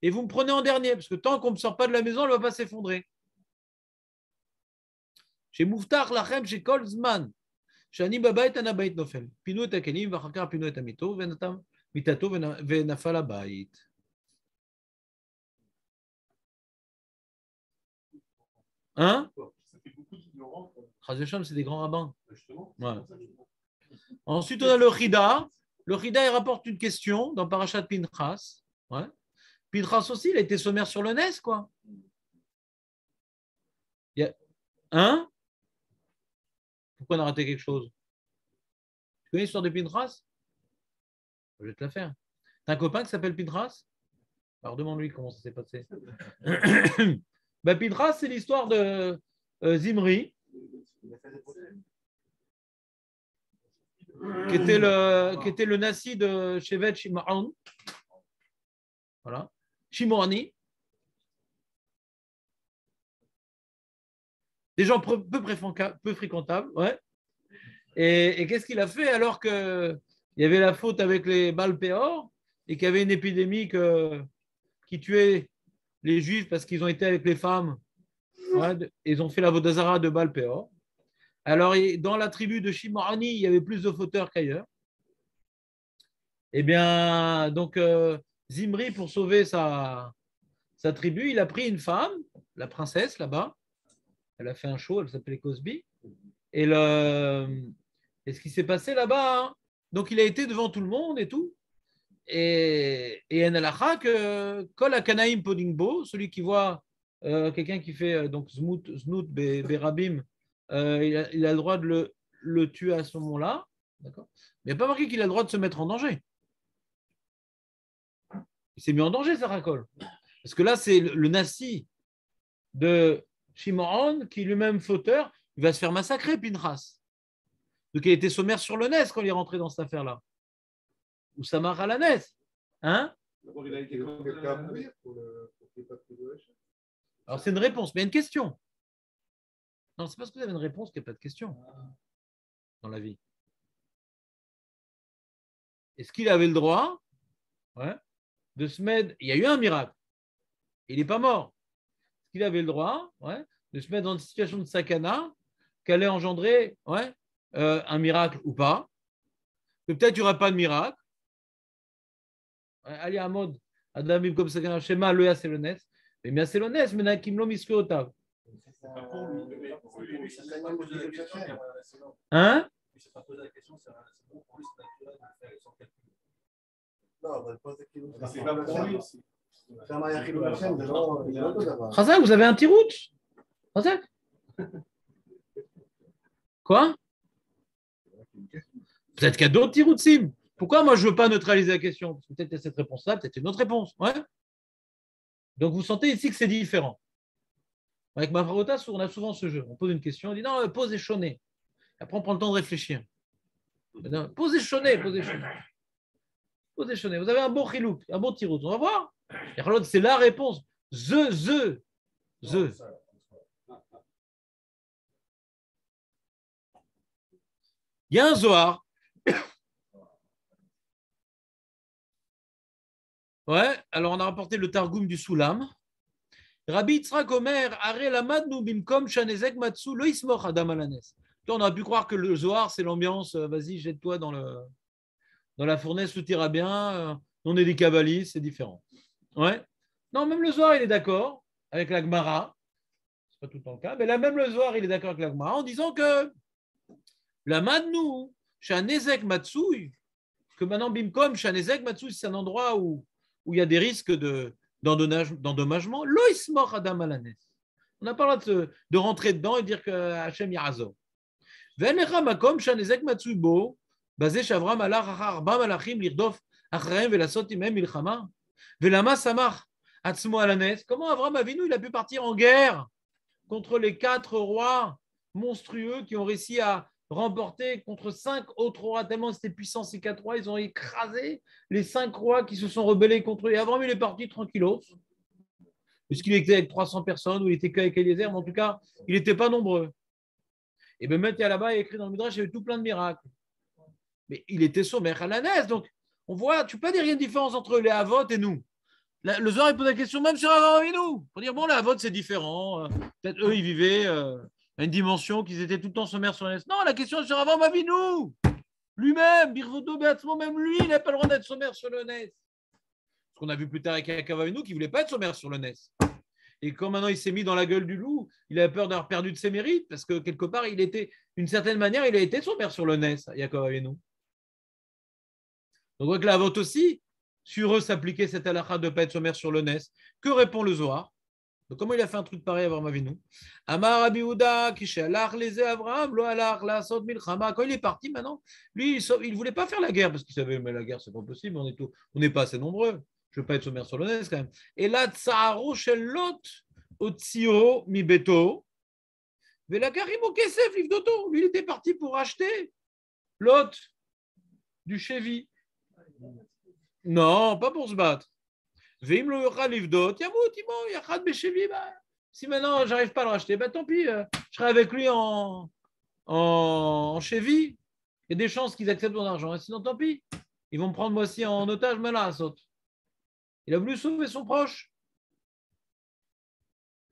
et vous me prenez en dernier, parce que tant qu'on ne me sort pas de la maison, elle ne va pas s'effondrer. Chez Mouftach, Lachem, chez Kolzman, chez Ani Babayt, Anabait Nofel. Pinou et Akelim, Vachakar, Pinou et Amito, Venatam, Mitato, Venafal Abayt. Hein? Chazécham, c'est des grands rabbins. Ouais. Ensuite, on a le Chida. Le Chida, il rapporte une question dans Parashat Pinchas. Ouais. Pinchas aussi, il a été sommaire sur le Nes, quoi. Hein? Pourquoi on a raté quelque chose? Tu connais l'histoire de Pinchas? Je vais te la faire. T'as un copain qui s'appelle Pinchas? Alors demande-lui comment ça s'est passé. Pinchas, c'est l'histoire de Zimri, qui était le nasi de Shevet Shimon. Voilà. Shimoni. Des gens peu fréquentables, ouais. Et qu'est-ce qu'il a fait alors qu'il y avait la faute avec les Baal Péor et qu'il y avait une épidémie qui tuait les Juifs parce qu'ils ont été avec les femmes. Ouais, ils ont fait la Vodazara de Baal Péor. Alors, dans la tribu de Shimoni, il y avait plus de fauteurs qu'ailleurs. Eh bien, donc, Zimri, pour sauver sa tribu, il a pris une femme, la princesse là-bas. Elle a fait un show, elle s'appelait Cosby. Et, et ce qui s'est passé là-bas, hein, donc il a été devant tout le monde et tout. Et en halakha que Kol Akanaim Podingbo, celui qui voit quelqu'un qui fait donc Znout Berabim, il a le droit de le tuer à ce moment-là. D'accord. Mais il n'y a pas marqué qu'il a le droit de se mettre en danger. Il s'est mis en danger, Sarakol. Parce que là, c'est le Nassi de Shimon qui lui-même fauteur, il va se faire massacrer, Pinchas. Donc il a été sommaire sur le NES quand il est rentré dans cette affaire-là. Ou Samar à la NES. Hein? Alors c'est une réponse, mais il y a une question. Non, c'est parce que vous avez une réponse qu'il n'y a pas de question dans la vie. Est-ce qu'il avait le droit de se mettre. Il y a eu un miracle. Il n'est pas mort. Est-ce qu'il avait le droit de se mettre dans une situation de sakana qu'elle allait engendrer un miracle ou pas? Peut-être qu'il n'y aura pas de miracle. Allez à mode. Adamim comme sakana shema lo yaselones. Mais yaselones menakim lo miskiotav. Hein? Chazak, vous avez un petit route? Chazak? Quoi? Peut-être qu'il y a d'autres tiroutsim. Pourquoi moi je ne veux pas neutraliser la question? Peut-être qu'il y a cette réponse-là, peut-être une autre réponse. Ouais. Donc vous sentez ici que c'est différent. Avec ma frérota, on a souvent ce jeu. On pose une question, on dit non, pose et chonné. Après, on prend le temps de réfléchir. Posez chonné, posez chonné. Posez chonné. Vous avez un bon chilouk, un bon tirout. On va voir. C'est la réponse. The. Il y a un Zohar. Ouais, alors on a rapporté le Targum du Soulam. Rabbi Yitzhak Omer, Are Lamadnu Bimkom Shanezek Matsu Lo Ismoch Adam Alanes. On aurait pu croire que le Zohar, c'est l'ambiance, vas-y, jette-toi dans la fournaise, tout ira bien, on est des kabbalistes, c'est différent. Ouais. Non, même le Zohar, il est d'accord avec la Gemara, c'est pas tout le temps le cas, mais là, même le Zohar, il est d'accord avec la Gemara en disant que la Madnu, Shanezek Matsui, que maintenant, Bimkom, Shanezek Matsui, c'est un endroit où il y a des risques d'endommagement, Loismor Adam Alanes. On n'a pas le droit de rentrer dedans et dire que Hachem Yarazor. Venecha Makom Shanezek Matsui Bo, basé Shavram Alach Arba Malachim Lirdof Achraim Velasot Imem Milchama, Velama Samach Atzmo Alanes. Comment Avram Avinu il a pu partir en guerre contre les 4 rois monstrueux qui ont réussi à remporter contre 5 autres rois, tellement c'était puissant ces 4 rois, ils ont écrasé les 5 rois qui se sont rebellés contre eux. Et Avram, il est parti tranquillos, puisqu'il était avec 300 personnes, ou il était qu'avec Eliezer, mais en tout cas, il n'était pas nombreux. Et bien maintenant, là-bas, il est écrit dans le Midrash, il y avait tout plein de miracles. Mais il était sommaire à la naisse, donc on voit, tu peux pas dire qu'il y a une différence entre les Havot et nous. Le Zohar, il pose la question même sur Avram et nous. Pour dire, bon, les Havot, c'est différent. Peut-être eux, ils vivaient à une dimension qu'ils étaient tout le temps sommaires sur la naisse. Non, la question est sur Avram Avinu. Lui-même, Birvoto Beatzmo, même lui, il n'a pas le droit d'être sommaire sur le NES. Ce qu'on a vu plus tard avec Yaakov Avinu, qui ne voulait pas être sommaire sur le NES. Et quand maintenant il s'est mis dans la gueule du loup, il avait peur d'avoir perdu de ses mérites, parce que quelque part, il était, d'une certaine manière, il a été sommaire sur le NES, Yaakov Avinu. Donc on voit que la vote aussi, sur eux s'appliquait cette halakha de ne pas être sommaire sur le NES. Que répond le Zohar? Donc comment il a fait un truc pareil à Avram Avinu? Amar Rabbi Yehuda, Kishalach leze Avram, lo alach la sod milchama. Quand il est parti maintenant, lui, il ne voulait pas faire la guerre, parce qu'il savait, mais la guerre, c'est pas possible, on n'est pas assez nombreux. Je ne veux pas être sommaire sur le NES quand même. Et là, Tsaharo shel Lot, Otsio mi beto, Velakarim kesef livdoto. Lui, il était parti pour acheter Lot du Chevy. Non, pas pour se battre. Veim lo yochal livdot, yamout imo yachad bechevi. Si maintenant, j'arrive pas à le racheter, tant pis, je serai avec lui en Chevy. Il y a des chances qu'ils acceptent mon argent. Et sinon, tant pis. Ils vont me prendre moi aussi en otage, mais là, saute. Il a voulu sauver son proche.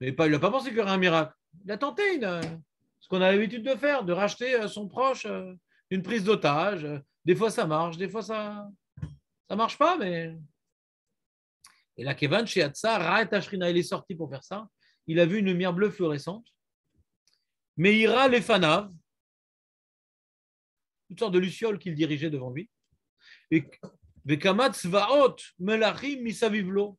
Mais il n'a pas pensé qu'il y aurait un miracle. Il a tenté ce qu'on a l'habitude de faire, de racheter son proche d'une prise d'otage. Des fois, ça marche, des fois, ça ne marche pas. Mais... Et là, Kevan, chez Hatsa, Raet Ashrina, il est sorti pour faire ça. Il a vu une lumière bleue fluorescente. Meira Lefanav, toutes sortes de lucioles qu'il dirigeait devant lui. Et Vekamat Svaot Melachim Misavivlo.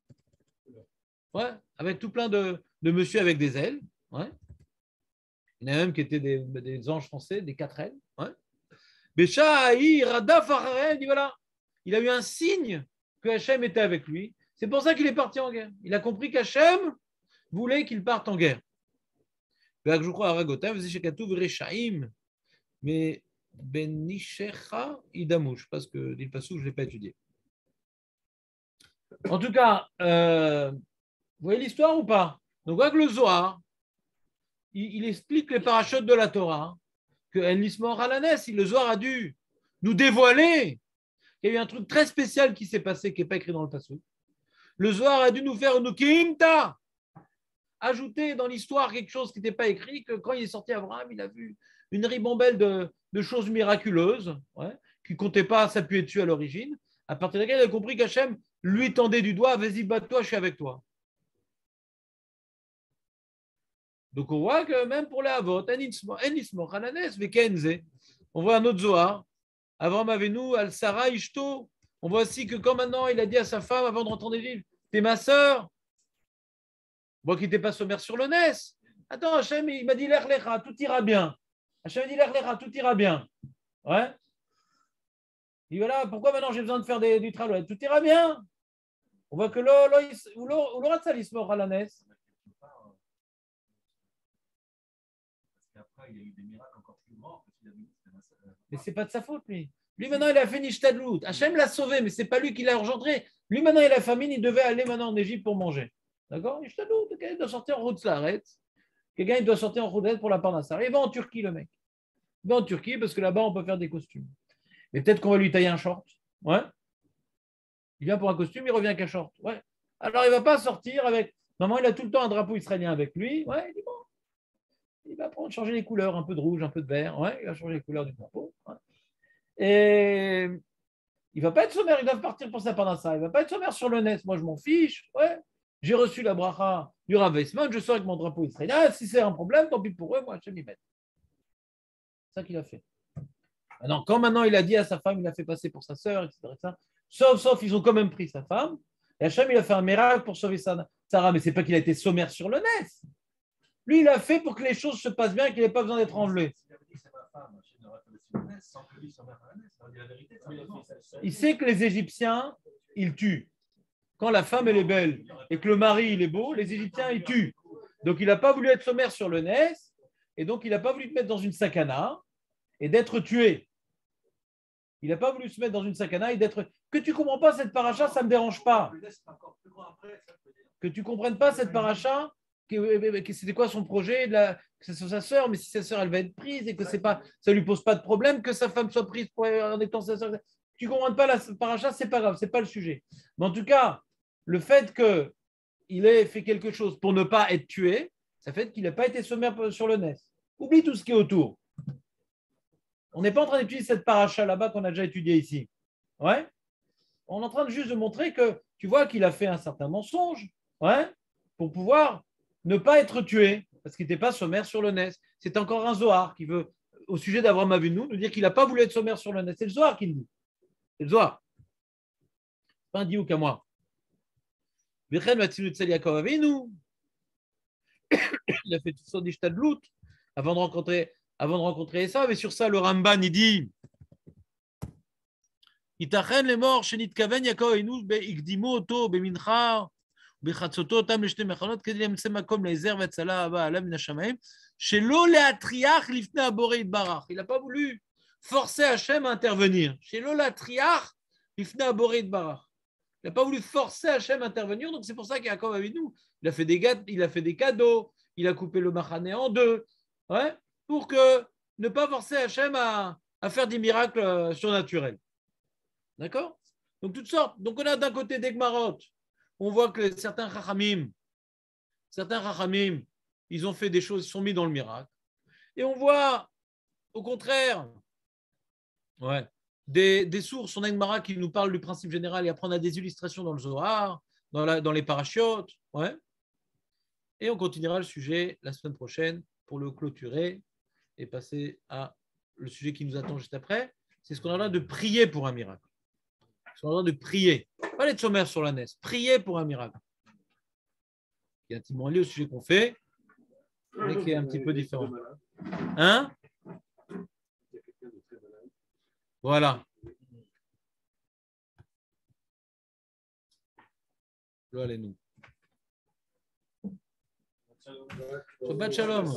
Ouais, avec tout plein de monsieur avec des ailes. Ouais. Il y en a même qui étaient des anges français, des 4 ailes. Ouais. Béchaï, Radaf Acharem, dit voilà, il a eu un signe que Hachem était avec lui. C'est pour ça qu'il est parti en guerre. Il a compris qu'Hachem voulait qu'il parte en guerre. Mais Benishecha Idamouche, parce que dit le passage, je ne l'ai pas étudié. En tout cas, vous voyez l'histoire ou pas? Donc, avec le Zohar, il explique les parachutes de la Torah, que Enismor Alanes, le Zohar a dû nous dévoiler qu'il y a eu un truc très spécial qui s'est passé, qui n'est pas écrit dans le passage. Le Zohar a dû nous faire une Kimta, ajouter dans l'histoire quelque chose qui n'était pas écrit, que quand il est sorti Abraham, il a vu une ribambelle de choses miraculeuses, ouais, qui ne comptaient pas s'appuyer dessus à l'origine, à partir de laquelle il a compris qu'Hachem lui tendait du doigt, vas-y, batte-toi, je suis avec toi. Donc on voit que même pour les Avot, on voit un autre Zohar, Avraham Avinu, Al-Sara, Ishto, on voit aussi que quand maintenant il a dit à sa femme avant de rentrer en Égypte, t'es ma sœur, on voit qu'il n'était pas sommaire sur le Nes. Attends, Hachem, il m'a dit l'Ech Lecha, tout ira bien. Hachem dit l'Ech Lecha, tout ira bien. Ouais. Il dit voilà, pourquoi maintenant j'ai besoin de faire du travail? Tout ira bien. On voit que l'Orat Salismor à la Nes. Il y a eu des miracles encore plus grands. Mais ce n'est pas de sa faute, lui. Lui, maintenant, il a fait Nishtadlout. Hachem l'a sauvé, mais ce n'est pas lui qui l'a engendré. Lui, maintenant, il a famine, il devait aller maintenant en Égypte pour manger. D'accord? Nishtadlout, il doit sortir en route de l'arrête. Quelqu'un, il doit sortir en route pour la Parnassar. Il va en Turquie, le mec. Il va en Turquie parce que là-bas, on peut faire des costumes. Mais peut-être qu'on va lui tailler un short. Ouais. Il vient pour un costume, il revient avec un short. Ouais. Alors, il ne va pas sortir avec. Normalement, il a tout le temps un drapeau israélien avec lui. Ouais, il dit bon. Il va changer les couleurs, un peu de rouge, un peu de vert. Ouais, il va changer les couleurs du drapeau. Ouais. Et il ne va pas être sommaire, ils doivent partir pour sa parnassa. Il ne va pas être sommaire sur le Nes. Moi, je m'en fiche. Ouais. J'ai reçu la bracha du Rav Weissman, je sors avec mon drapeau israélien. Si c'est un problème, tant pis pour eux, moi, je m'y mets. C'est ça qu'il a fait. Maintenant, quand maintenant il a dit à sa femme, il a fait passer pour sa sœur, etc. Sauf, ils ont quand même pris sa femme. Et Hachem, il a fait un miracle pour sauver Sarah, mais ce n'est pas qu'il a été sommaire sur le Nes. Lui, il a fait pour que les choses se passent bien et qu'il n'ait pas besoin d'être enlevé. Il sait que les Égyptiens, ils tuent. Quand la femme, elle est belle et que le mari, il est beau, les Égyptiens, ils tuent. Donc, il n'a pas voulu être sommaire sur le Nes et donc, il n'a pas voulu te mettre dans une sakana et d'être tué. Il n'a pas voulu se mettre dans une sakana et d'être... Que tu ne comprends pas cette paracha, ça ne me dérange pas. Que tu ne comprennes pas cette paracha, que c'était quoi son projet, que c'est sa sœur, mais si sa sœur elle va être prise et que c'est pas, ça lui pose pas de problème que sa femme soit prise en étant sa sœur. Tu comprends pas la paracha, c'est pas grave, c'est pas le sujet. Mais en tout cas, le fait qu'il ait fait quelque chose pour ne pas être tué, ça fait qu'il n'a pas été sommaire sur le Nes. Oublie tout ce qui est autour. On n'est pas en train d'étudier cette paracha là-bas qu'on a déjà étudié ici. Ouais. On est en train de juste de montrer que tu vois qu'il a fait un certain mensonge, ouais, pour pouvoir ne pas être tué, parce qu'il n'était pas sommaire sur le Nes. C'est encore un Zohar qui veut, au sujet d'Avraham Avinu, nous dire qu'il n'a pas voulu être sommaire sur le Nes. C'est le Zohar qui le dit. C'est le Zohar. Pas un diouk à moi. Il a fait tout ça d'Ishtadlout avant de rencontrer Esav. Et sur ça, le Ramban, il dit Itachen les morts, Shenit Kaven Yaakov Avinu, Ikdimu Oto, Bemincha. בחצותו אותם לשתי מחנות כדי למצוא מקום לעזר והצלה הבאה עליו מן השמיים, שלא להטריח לפני הבורא יתברך. Il n'a pas voulu forcer Hachem à intervenir. שלא להטריח לפני הבורא יתברך. Il n'a pas voulu forcer Hachem à intervenir, donc c'est pour ça qu'Yaakov Avinu, il a fait des cadeaux, il a coupé le machané en deux, ouais, pour que ne pas forcer Hachem à faire des miracles surnaturels. D'accord? Donc toutes sortes. Donc on a d'un côté des Gmarot. On voit que certains Chachamim, ils ont fait des choses, ils sont mis dans le miracle. Et on voit, au contraire, ouais, des sources, on a une Mara qui nous parle du principe général et après on a des illustrations dans le Zohar, dans les parachiotes. Ouais. Et on continuera le sujet la semaine prochaine pour le clôturer et passer à le sujet qui nous attend juste après. c'est ce qu'on a le droit de prier pour un miracle. On a le droit de prier. Pas les sommaires sur la NES. Prier pour un miracle. Qui est intimement lié au sujet qu'on fait, mais qui est un petit peu différent. Hein? Voilà. Allez, nous. Shabbat shalom.